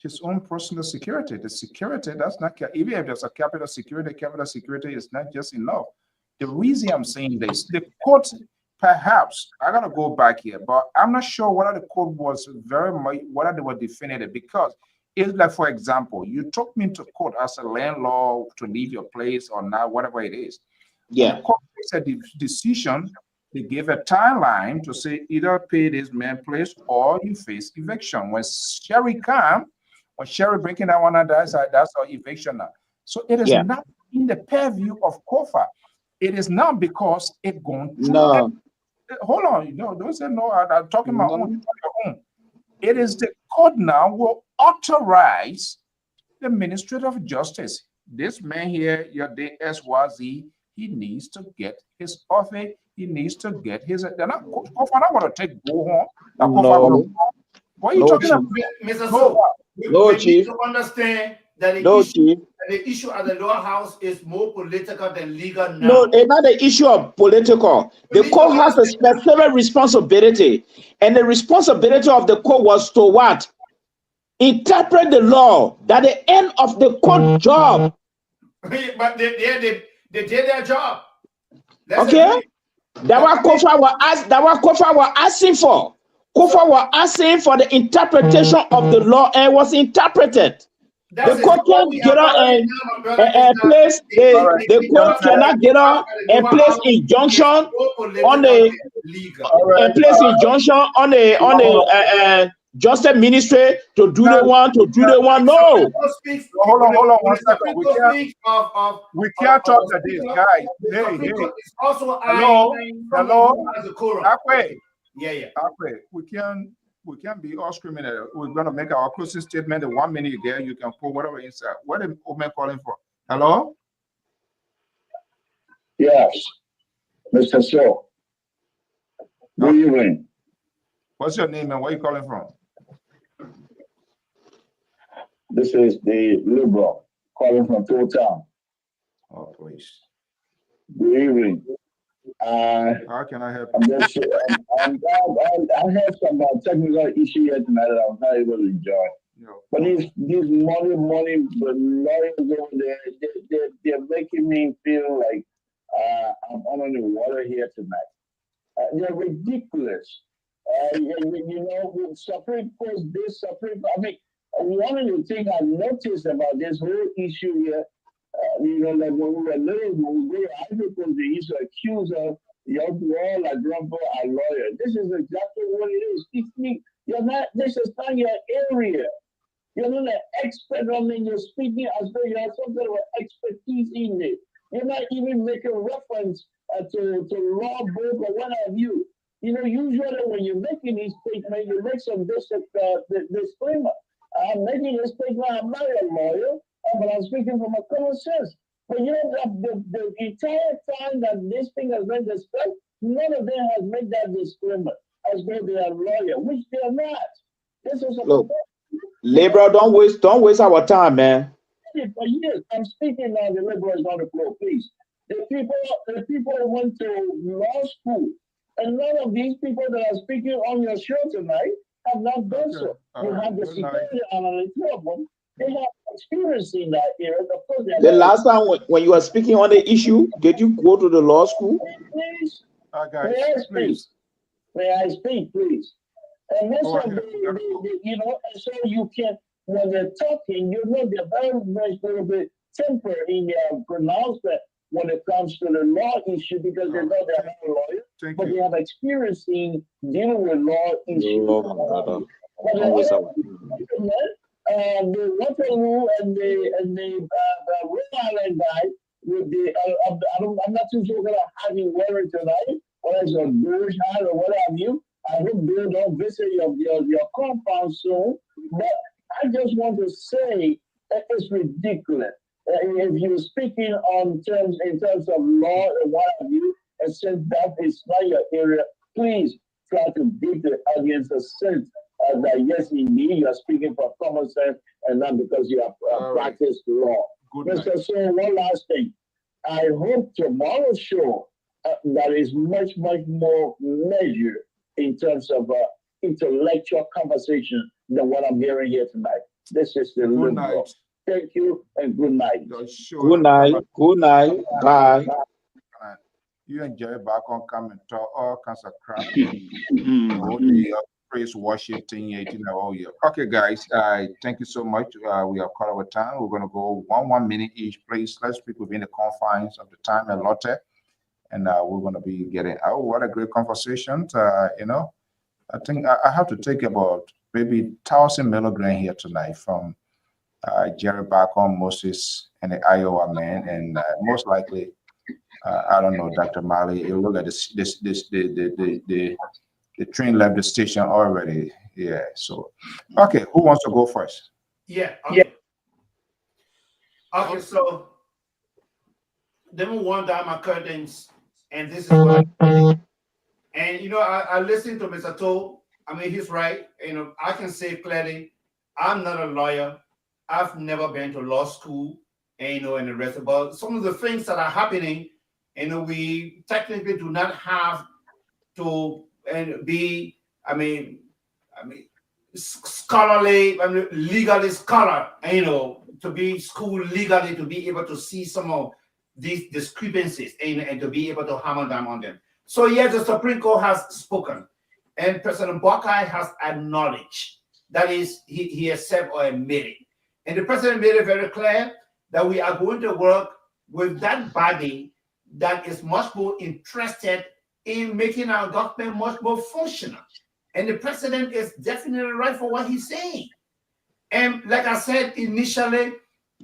his own personal security. The security, that's not, even if there's a capital security is not just enough. The reason I'm saying this, the court, perhaps, I gotta go back here, but I'm not sure whether the court was very much, whether they were definitive, because it's like, for example, you took me to court as a landlord to leave your place or not, whatever it is. Yeah. The court makes a decision. They gave a timeline to say either pay this man place or you face eviction. When Sherry come, when Sherry breaking that one on that side, that's our eviction now. So it is not in the purview of Kofa. It is not because it going through. No. Hold on, don't say no. I'm talking my own. It is the court now will authorize the Ministry of Justice. This man here, your DSYZ, he needs to get his office. He needs to get his. They're not. Kofa not going to take go home. No. What are you talking about, Mr. So, no, Chief. To understand that the issue at the lower house is more political than legal now. No, it's not the issue of political. The court has a specific responsibility, and the responsibility of the court was to what? Interpret the law. That the end of the court job. But they did their job. Okay, that's what Kofa was asking for. Kofa was asking for the interpretation of the law, and was interpreted. The court can get up and place the court cannot get up and place injunction on the justice ministry to do the one. No. Hold on 1 second. We can't talk to this guy. Hey. Hello. Akwe. Yeah. Akwe. We can't be all screaming at it. We're gonna make our closing statement in 1 minute there. You can put whatever inside. What is Omen calling for? Hello? Yes, Mr. So. Good evening. What's your name and where you calling from? This is the Liberal calling from Town. Oh, please. Good evening. How can I help I'm you? just, I had some technical issue here tonight that I was not able to join. No. But these money lawyers over there, they're making me feel like I'm under the water here tonight. They're ridiculous. You know, with Supreme Court, I mean, one of the things I noticed about this whole issue here, you know, like when we were little, when we go to Ivory Coast, they used to accuse us, young all like grandpa are lawyer. This is exactly what it is. This is not your area. You're not an expert on it. You're speaking as though you have some sort of expertise in it. You're not even making reference to law book or what have you. You know, usually when you're making these statements, you make some disclaimer. I'm making a statement. I'm not a lawyer, but I'm speaking from a common sense. But you know, the entire time that this thing has been discussed, none of them has made that disclaimer as though they are lawyer, which they are not. This is a Look, Liberal, don't waste our time, man. For years, I'm speaking now. The Liberals on the floor, please. The people who went to law school, and none of these people that are speaking on your show tonight have not done so. You have the security analysts, two of them. They have experience in that area. Of course, the last time when you were speaking on the issue, did you go to the law school? Please, Guys, please. May I speak, please? And most of you know, and so you can, when they're talking, you know, they're very much a little bit tempered in their pronouncement when it comes to the law issue because they know they're not a lawyer, but they have experience in dealing with law issues. The Waterloo and the Rhode Island guy with the I'm not too sure what I'm having wearing tonight, whether it's a British hat or what have you. I hope they don't visit your compound soon. But I just want to say that it's ridiculous. If you're speaking in terms of law and what have you, and since that is not your area, please try to give the audience a sense that yes, indeed, you are speaking for common sense and not because you have practiced law. Mr. So one last thing. I hope tomorrow's show that is much more measured in terms of intellectual conversation than what I'm hearing here tonight. This is the Good Liberal. night. Thank you and good night. Good night. Good night. Bye. You and Jerry back on come and talk all kinds of crap. All the praise worship thing, 18 all year. Okay, guys, thank you so much. We have caught our time. We're going to go 1 minute each, please. Let's speak within the confines of the time allotted. And we're going to be getting out. What a great conversation. You know, I think I have to take about maybe 1,000 milligrams here tonight from Jerry Bacon, Moses, and the Iowa man. And most likely, I don't know, Dr. Mali, you look at the train left the station already. Yeah. So, okay, who wants to go first? Yeah. Okay. Okay, so then we want down my curtains, and this is what and you know, I listened to Mr. Toe. I mean, he's right. You know, I can say clearly, I'm not a lawyer. I've never been to law school, and you know, and the rest about some of the things that are happening, you know, we technically do not have to be, I mean, scholarly, legally scholar, you know, to be school legally, to be able to see some of these discrepancies and to be able to hammer down on them. So yes, the Supreme Court has spoken, and President Buckeye has acknowledged, that is, he accepted or admitted. And the president made it very clear that we are going to work with that body that is much more interested in making our government much more functional. And the president is definitely right for what he's saying. And like I said initially,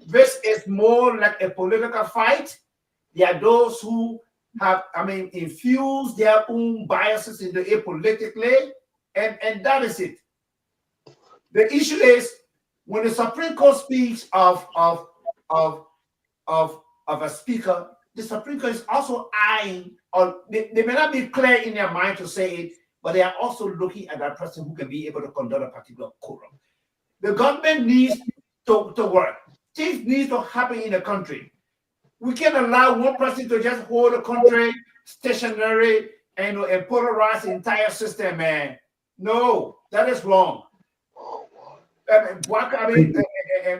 this is more like a political fight. There are those who have, infused their own biases into it politically, and that is it. The issue is when the Supreme Court speaks of a speaker, the Supreme Court is also eyeing, or they may not be clear in their mind to say it, but they are also looking at that person who can be able to conduct a particular quorum. The government needs to work. Things need to happen in the country. We can't allow one person to just hold the country stationary and polarize the entire system, man. No, that is wrong.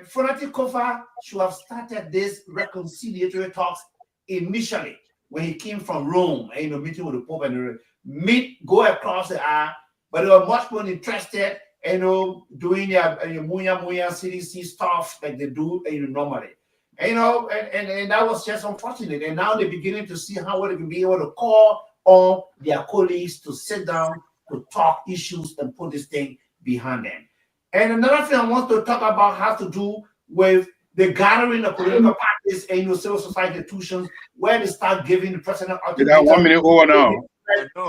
Fanatic Kofa should have started this reconciliatory talks initially when he came from Rome, meeting with the Pope and go across the aisle, but they were much more interested, doing their Muya CDC stuff like they do normally. And that was just unfortunate. And now they're beginning to see how they can be able to call on their colleagues to sit down to talk issues and put this thing behind them. And another thing I want to talk about has to do with the gathering of political parties and civil society institutions where they start giving the president. You got 1 minute over now.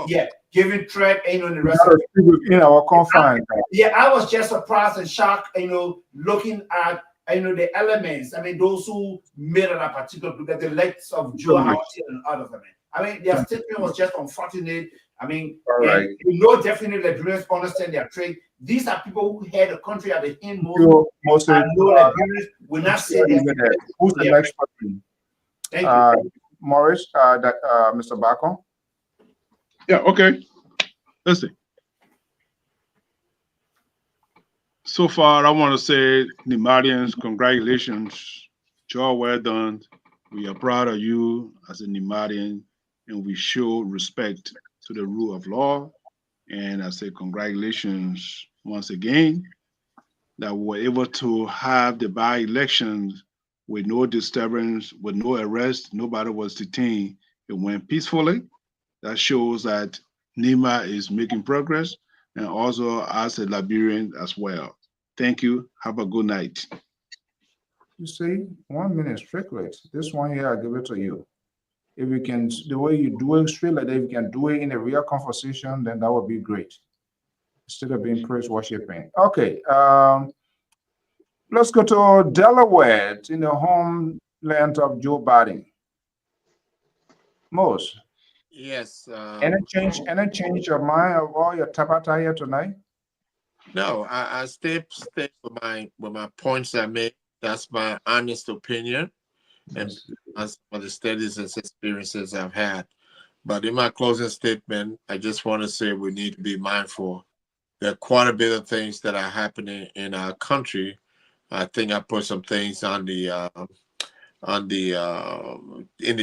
Yeah, giving threat, the rest of it. In our confines. Yeah, I was just surprised and shocked, looking at the elements. Those who made that particular group, the likes of Joe Howard and others. Their statement was just unfortunate. Right. Definitely Liberians understand their trade. These are people who had the country at the end most. Liberians will not say that. Who's the next person? Thank you. Morris, Mr. Bacon. Yeah, okay. Listen. So far, I want to say, Nimadians, congratulations. Job well done. We are proud of you as a Nimadian, and we show respect to the rule of law. And I say congratulations once again that we were able to have the by-elections with no disturbance, with no arrest, nobody was detained. It went peacefully. That shows that NIMA is making progress, and also as a Liberian as well. Thank you. Have a good night. You see, 1 minute strictly. This one here, I give it to you. If you can, the way you do it straight like that, if you can do it in a real conversation, then that would be great. Instead of being praise worshiping. Okay. Let's go to Delaware, in the homeland of Joe Biden. Most. Yes. Any change of mind of all your tabata here tonight? No, I stay with my points I made. That's my honest opinion, and as for the studies and experiences I've had. But in my closing statement, I just want to say we need to be mindful. There are quite a bit of things that are happening in our country. I think I put some things in the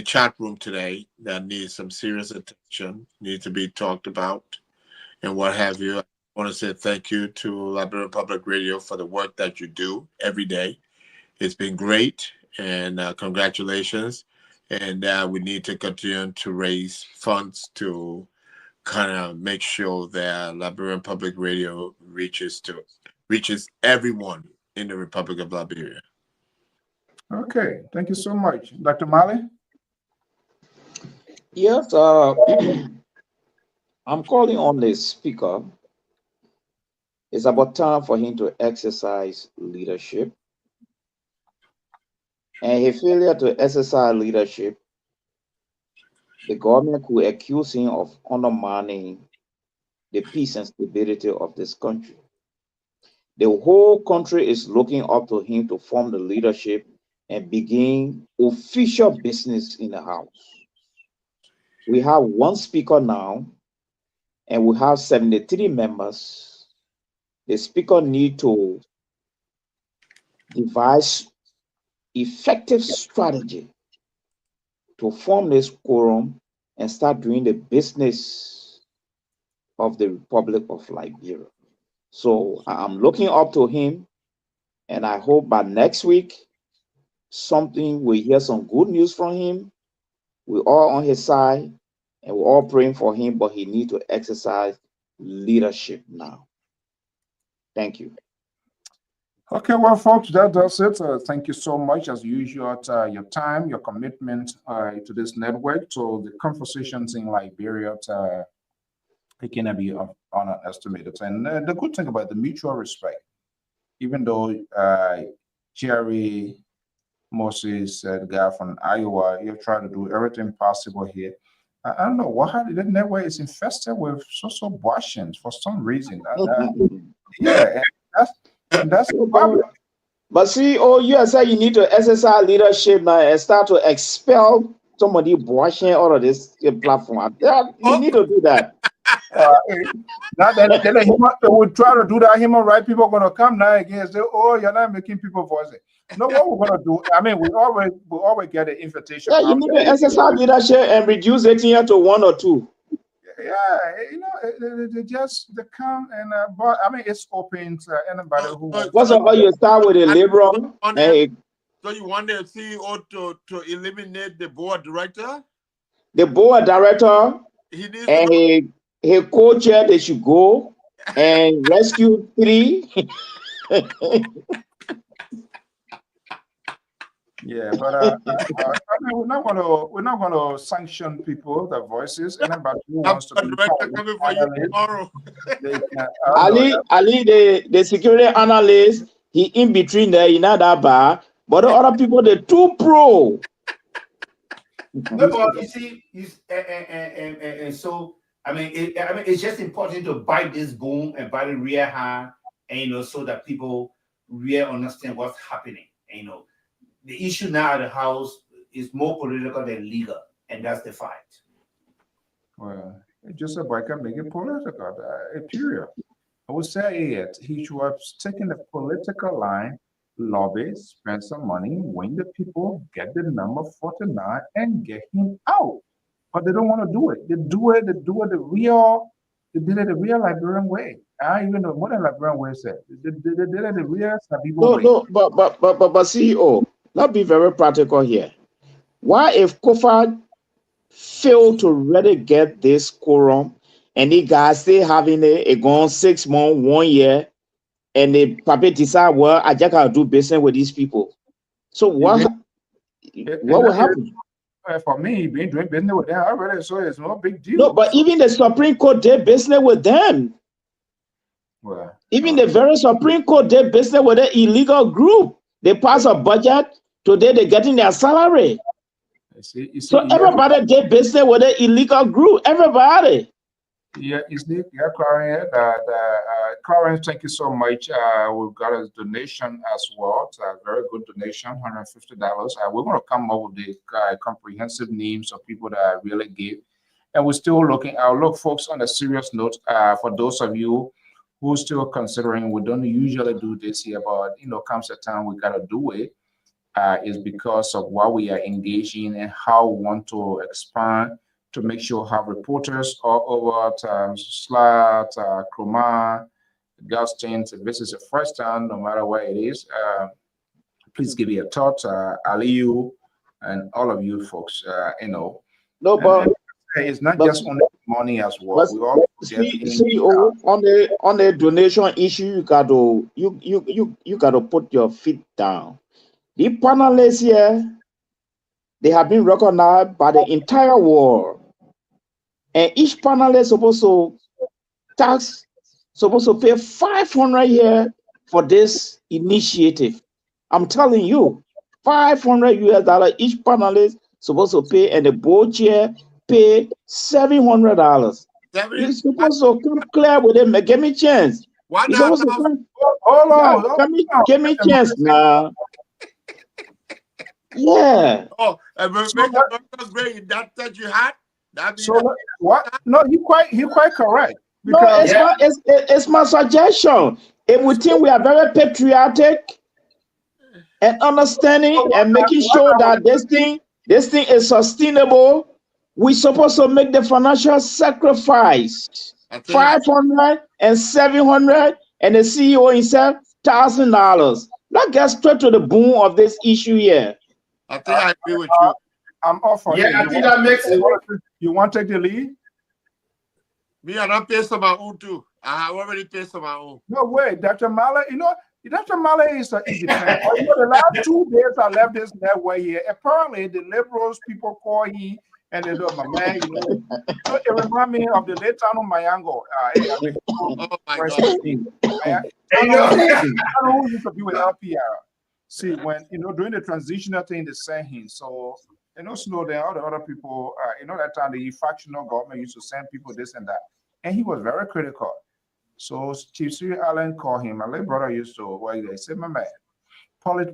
chat room today that need some serious attention, need to be talked about, and what have you. I want to say thank you to Liberia Public Radio for the work that you do every day. It's been great, and congratulations. And we need to continue to raise funds to kind of make sure that Liberian Public Radio reaches everyone in the Republic of Liberia. Okay, thank you so much. Dr. Mali? Yes, I'm calling on the speaker. It's about time for him to exercise leadership. And his failure to exercise leadership, the government could accuse him of undermining the peace and stability of this country. The whole country is looking up to him to form the leadership and begin official business in the House. We have one speaker now, and we have 73 members. The speaker needs to devise effective strategy to form this quorum and start doing the business of the Republic of Liberia. So I'm looking up to him, and I hope by next week, we'll hear some good news from him. We're all on his side, and we're all praying for him, but he needs to exercise leadership now. Thank you. Okay, well, folks, that does it. Thank you so much, as usual, your time, your commitment to this network, to the conversations in Liberia. It cannot be underestimated. And the good thing about the mutual respect, even though Jerry Moses, the guy from Iowa, you're trying to do everything possible here. I don't know what the network is infested with social Boshians for some reason. Yeah, and that's the problem. But see, oh, you say you need to exercise leadership now and start to expel somebody washing out of this platform. You need to do that. Now they will try to do that. Human rights people are gonna come now again and say, "Oh, you're not making people voice it." No, what we're gonna do? I mean, we always get an invitation. Yeah, you need to exercise leadership and reduce it here to 1 or 2. Yeah, you know, they come and but I mean, it's open to anybody who. What's about you start with a liberal? So you want the CEO to eliminate the board director? The board director and he co-chair, they should go and rescue 3. Yeah, but I mean, we're not gonna sanction people, their voices. Anybody who wants to be coming for you tomorrow. Ali, the security analyst, he in between there, in that bar, but the other people, they're too pro. No, but you see, and so I mean, it's just important to bite this boom and bite it real hard, and you know, so that people really understand what's happening. And, you know, the issue now at the House is more political than legal, and that's the fight. Well, just a boy can make it political. Period. I would say it. He should have taken the political line, lobby, spend some money, win the people, get the number 49, and get him out. But they don't want to do it. They did it the real Liberian way. I even know what the Liberian way said. They did it the real Sabibo way. No, but CEO, let's be very practical here. Why if Kofa failed to really get this quorum and the guys still having it gone 6 months, 1 year, and the puppet decide, well, I just gotta do business with these people. So what will happen? For me, being doing business with them already, so it's no big deal. No, but even the Supreme Court did business with them. Well, even the very Supreme Court did business with an illegal group. They pass a budget, today they're getting their salary. You see, so everybody did business with an illegal group. Everybody. Yeah, Clarence, thank you so much. We've got a donation as well. It's a very good donation, $150. We're going to come up with the comprehensive names of people that really give. And we're still looking. Look, folks, on a serious note, for those of you who are still considering, we don't usually do this here, but, you know, comes a time we got to do it, is because of what we are engaging and how we want to expand to make sure we have reporters all over Slat, Kroma, Galston. If this is the first time, no matter where it is, please give me a thought, Aliyu, and all of you folks, you know. No, but it's not just only money as well. We all on the donation issue, you gotta put your feet down. The panelists here, they have been recognized by the entire world. And each panelist supposed to pay 500 here for this initiative. I'm telling you, $500 each panelist supposed to pay, and the board chair pay $700. You're supposed to come clear with them. Give me a chance. Why not? Hold on. Give me a chance now. Yeah. Oh, and make the workers great. That you had. So what? No, he quite correct. Because no, it's my suggestion. If we think we are very patriotic and understanding and making sure that this thing is sustainable, we're supposed to make the financial sacrifice. 500 and 700, and the CEO himself $1,000. Let's get straight to the boom of this issue here. I think I agree with you. I'm off for it. I think that makes it. You want to take the lead? Me, I don't pay some my own too. I have already paid some my own. No way, Dr. Mala. You know, Dr. Mala is independent. You know, the last 2 days I left this network here. Apparently, the liberals people call him and they do, my man, you know. So it reminds me of the late Tano Mayango. Oh my God. I know who used to be with LPR. See, when, you know, during the transitional thing, they sent him. So Snowden, all the other people, that time the factional government used to send people this and that. And he was very critical. So Chief Siri Allen called him. My late brother used to, they said, my man,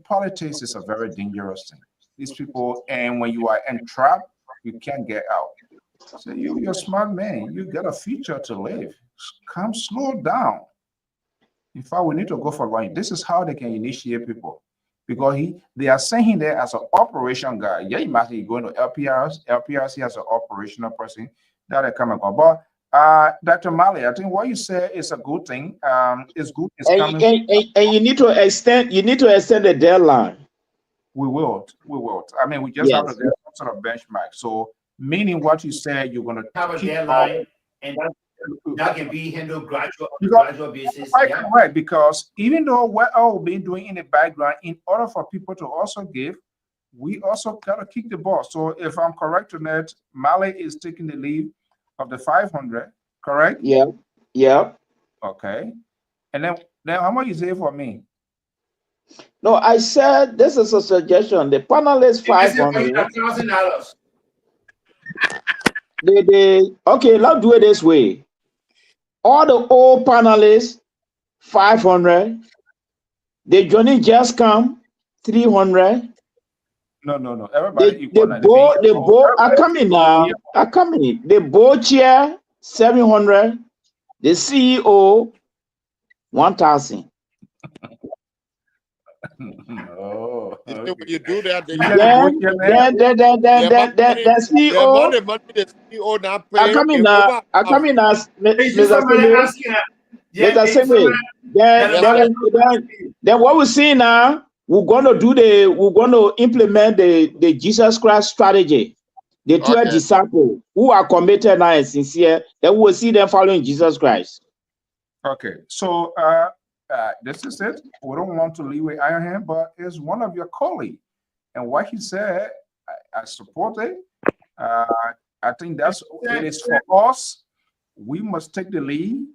politics is a very dangerous thing. These people, and when you are entrapped, you can't get out. So you're a smart man. You got a future to live. Come slow down. In fact, we need to go for lunch. This is how they can initiate people. Because they are saying him there as an operation guy. Yeah, you must be going to LPRC as an operational person. That they come and go. But Dr. Mali, I think what you say is a good thing. It's good. It's coming. And you need to extend the deadline. We will. I mean, we just have to get some sort of benchmark. So meaning what you said, you're gonna have a deadline, and that can be handled gradual basis. Right, because even though what all we've been doing in the background, in order for people to also give, we also gotta kick the ball. So if I'm correct on that, Mali is taking the lead of the 500, correct? Yeah. Okay. And then how much is it for me? No, I said this is a suggestion. The panelists $500. $1,000. Okay, let's do it this way. All the old panelists, 500. The Johnny just come, 300. No. Everybody the board are coming now. The board chair, 700. The CEO, 1,000. Oh, okay. You do that, then the CEO. The money the CEO not pay. I come in as then what we see now, we're going to implement the Jesus Christ strategy. The 12 disciples who are committed now and sincere, then we'll see them following Jesus Christ. Okay, so this is it. We don't want to leave with iron hand, but it's one of your colleagues. And what he said, I support it. I think it is for us. We must take the lead.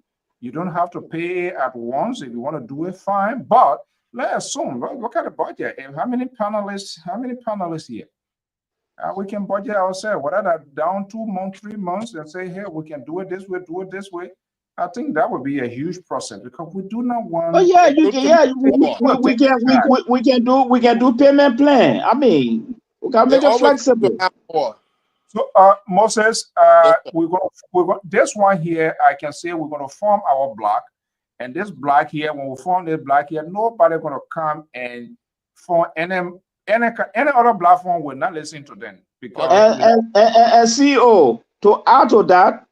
You don't have to pay at once. If you want to do it, fine. But let's assume, look at the budget. How many panelists here? We can budget ourselves. Whether down 2 months, 3 months, and say, hey, we can do it this way, I think that would be a huge process because we do not want. Oh yeah, we can do payment plan. I mean, we can make it flexible. So Moses, we're going this one here. I can say we're going to form our block, and this block here. When we form this block here, nobody going to come and form any other platform will not listen to them because. And CEO, to add to that.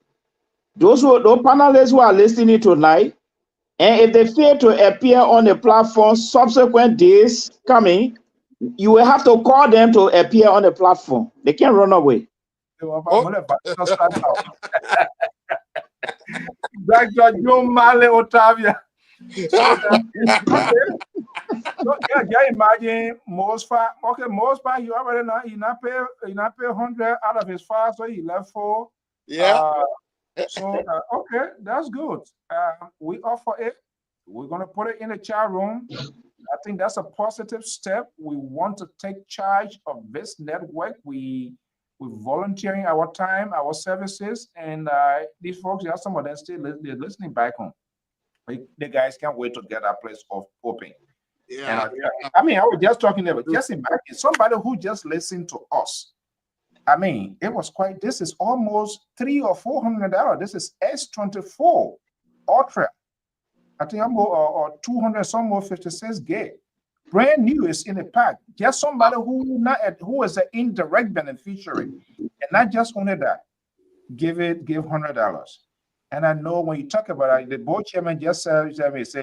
Those panelists who are listening tonight, and if they fail to appear on the platform subsequent days coming, you will have to call them to appear on the platform. They can't run away. Dr. Joe Male Otavia. Imagine most part you already know he not pay 100 out of his 5, so he left 4. Yeah. So okay, that's good. We offer it. We're gonna put it in the chat room. I think that's a positive step. We want to take charge of this network. We're volunteering our time, our services, and these folks, yeah, some of them still they're listening back home. The guys can't wait to get our place open. Yeah. And I mean, I was just talking about just imagine somebody who just listened to us. I mean, it was quite. This is almost $300 or $400. This is S24 Ultra. I think I'm or 200 some more 56 gig. Brand new is in the pack. Just somebody who is an indirect beneficiary, and not just only that. Give $100. And I know when you talk about it, the board chairman just said,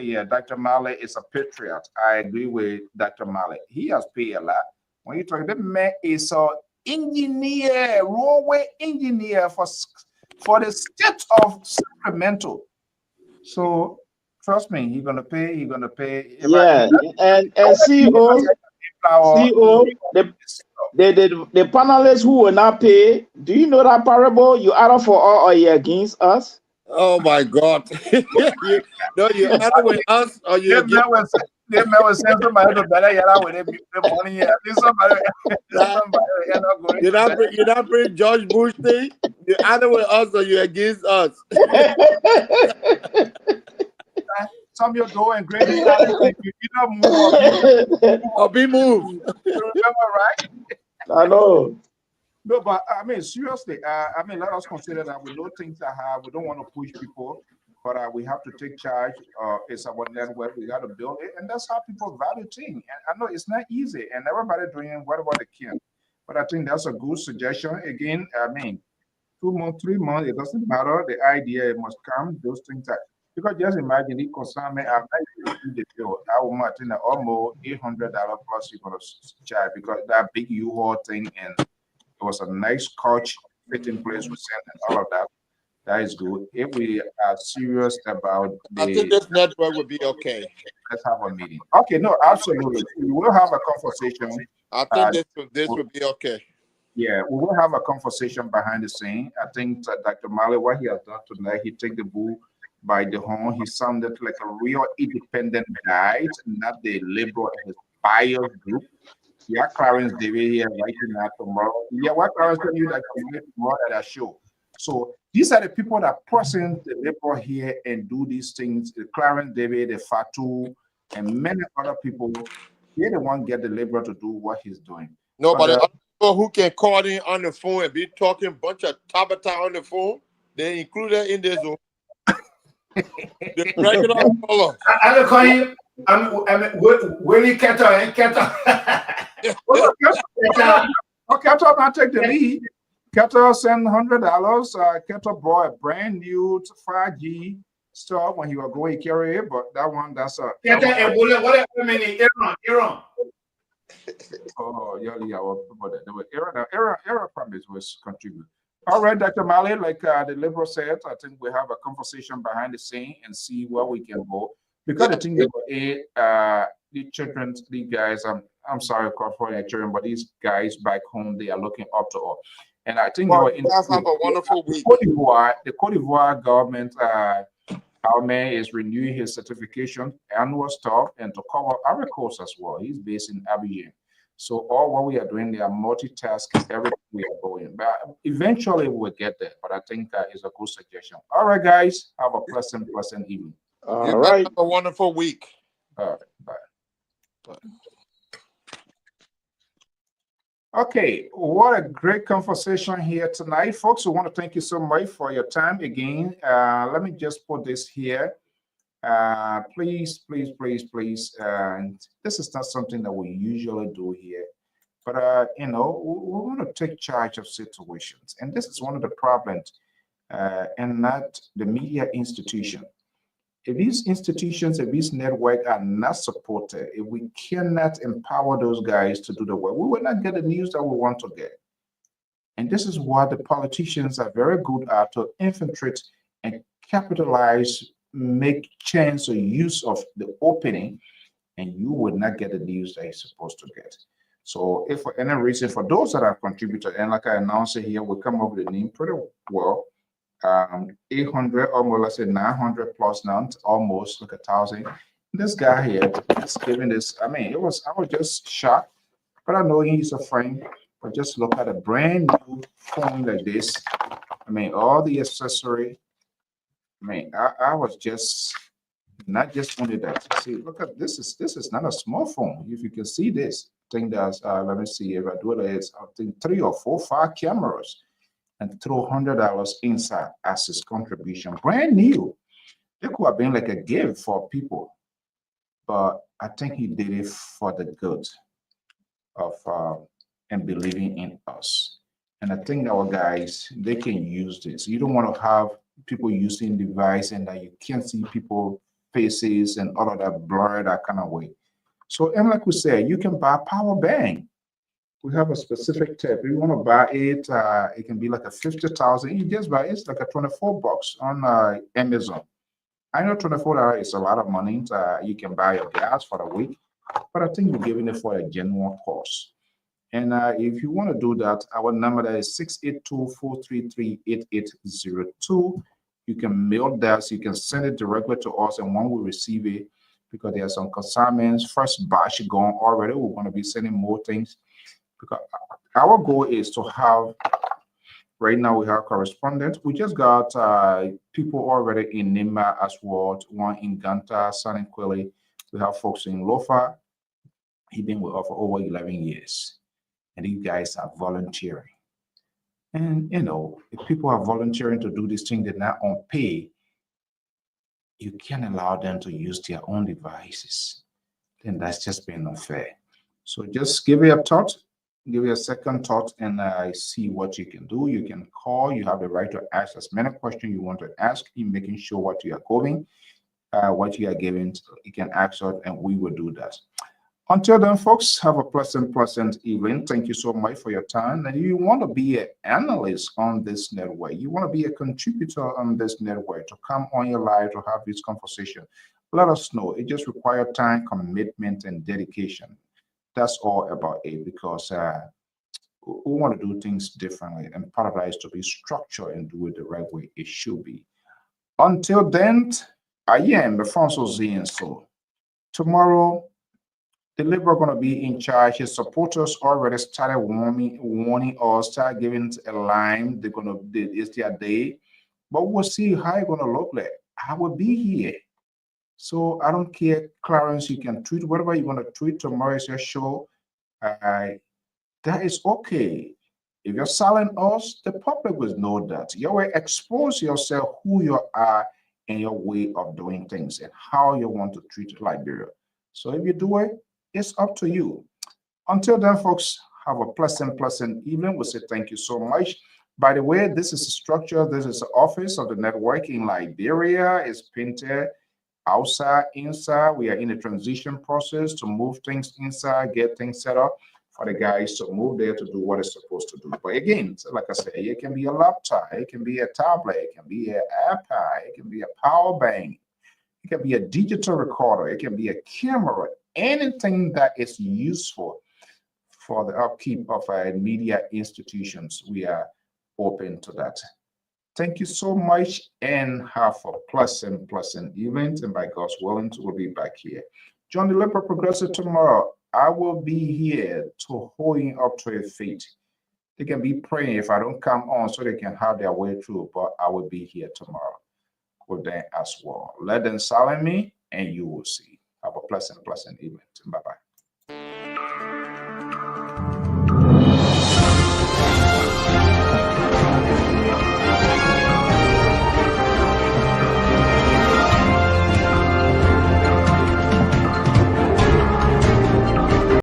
yeah, Dr. Mali is a patriot. I agree with Dr. Mali. He has paid a lot. When you talk, the man is a engineer, railway engineer for the state of Sacramento. So trust me, he's gonna pay. Yeah, and CEO, the panelists who will not pay. Do you know that parable? You either for all or you against us. Oh my God! you either with us or you. they may send somebody to better yet with the money. I think somebody end up going. You not bring George Bush thing. You either with us or you against us. Some of you go and great reality. You either move or be moved. You remember, right? I know. No, but I mean, seriously, I mean, let us consider that we know things that have, we don't want to push people, but we have to take charge. It's our network, we got to build it, and that's how people value things. And I know it's not easy, and everybody doing whatever they can, but I think that's a good suggestion. Again, I mean, 2 months, 3 months, it doesn't matter. The idea must come, those things that, because just imagine it concern me, I'm not even the bill. I will think that almost $800 plus you're going to charge because that big U-Haul thing, and it was a nice couch fitting place we sent and all of that. That is good. If we are serious about I think this network will be okay. Let's have a meeting. Okay, no, absolutely. We will have a conversation. I think this will be okay. Yeah, we will have a conversation behind the scene. I think Dr. Mali, what he has done tonight, he take the bull by the horn. He sounded like a real independent guy, not the liberal and his bias group. Yeah, Clarence David here writing that tomorrow. Yeah, what Clarence tell you that tomorrow at that show. So these are the people that present the liberal here and do these things. The Clarence David, the Fatu, and many other people. They're the one get the liberal to do what he's doing. Nobody people who can call in on the phone and be talking a bunch of tabata on the phone, they included in this zone. The regular caller. I'm calling. I'm Willie Keto and Keto. Keto might take the lead. Keto send $100. Keto bought a brand new 5G stuff when he was going to carry it, but that one, that's a. Keto and Willie, what many? Iran. Oh, yeah, Aaron promise was contribute. All right, Dr. Mali, like the liberal said, I think we have a conversation behind the scene and see where we can go. Because the thing about the children, the guys, I'm sorry for the children, but these guys back home, they are looking up to us. And I think have a wonderful week. The Cote d'Ivoire government, our man is renewing his certification, annual stuff, and to cover other course as well. He's based in Abidjan. So all what we are doing, they are multitasking everything we are going. But eventually we'll get there. But I think that is a good suggestion. All right, guys. Have a pleasant evening. All right. Have a wonderful week. All right. Bye. Okay, what a great conversation here tonight, folks. We want to thank you so much for your time again. Let me just put this here. Please. This is not something that we usually do here, but we want to take charge of situations, and this is one of the problems, and not the media institution. If these institutions, if these networks are not supported, if we cannot empower those guys to do the work, we will not get the news that we want to get. And this is what the politicians are very good at, to infiltrate and capitalize, make chance or use of the opening, and you will not get the news that you're supposed to get. So if for any reason, for those that have contributed, and like I announced it here, we come up with a name pretty well. 800, almost, let's say 900 plus now, almost like 1,000. This guy here is giving this. I mean, I was just shocked, but I know he's a friend. But just look at a brand new phone like this. I mean, all the accessory. I mean, I was just not just only that. See, look at this. This is not a small phone. If you can see this thing, that's let me see if I do it. It's I think 3 or 4, 5 cameras. And throw $100 inside as his contribution, brand new. It could have been like a gift for people, but I think he did it for the good of and believing in us. And I think our guys, they can use this. You don't want to have people using device and that you can't see people faces and all of that blur that kind of way. So, and like we said, you can buy a power bank. We have a specific tip. If you want to buy it, it can be like a 50,000. You just buy it's like a $24 on Amazon. I know $24 is a lot of money. You can buy your gas for a week, but I think we're giving it for a genuine cost. And if you want to do that, our number that is 682-433-8802. You can mail that, so you can send it directly to us, and when we receive it, because there are some consignments. First batch gone already. We're going to be sending more things because our goal is to have. Right now we have correspondents. We just got people already in Nima as well. One in Ganta, San Quilly. We have folks in Lofa. He's been with us for over 11 years. And these guys are volunteering. And, you know, if people are volunteering to do this thing, they're not on pay, you can't allow them to use their own devices. Then that's just being unfair. So just give it a thought, give it a second thought, and see what you can do. You can call. You have the right to ask as many questions you want to ask in making sure what you are going, what you are giving. You can ask us, and we will do that. Until then, folks, have a pleasant evening. Thank you so much for your time. And you want to be an analyst on this network, you want to be a contributor on this network, to come on your live to have this conversation, let us know. It just requires time, commitment, and dedication. That's all about it, because we want to do things differently, and part of that is to be structured and do it the right way it should be. Until then, I am Alfonso Z, and so tomorrow the Liberal going to be in charge. His supporters already started warning us, start giving a line. They're going to, it's their day, but we'll see how it's going to look like. I will be here. So I don't care, Clarence, you can tweet whatever you want to tweet. Tomorrow is your show. That is okay. If you're selling us, the public will know that. You will expose yourself, who you are, and your way of doing things, and how you want to treat Liberia. So if you do it, it's up to you. Until then, folks, have a pleasant evening. We'll say thank you so much. By the way, this is the structure. This is the office of the network in Liberia. It's painted outside, inside. We are in a transition process to move things inside, get things set up for the guys to move there to do what it's supposed to do. But again, like I said, it can be a laptop, it can be a tablet, it can be an iPad, it can be a power bank, it can be a digital recorder, it can be a camera, anything that is useful for the upkeep of our media institutions. We are open to that. Thank you so much, and have a pleasant evening. And by God's willing, we'll be back here. John the Leper Progressive tomorrow. I will be here to hold you up to your feet. They can be praying if I don't come on, so they can have their way through, but I will be here tomorrow with them as well. Let them silence me, and you will see. Have a pleasant evening. Bye-bye.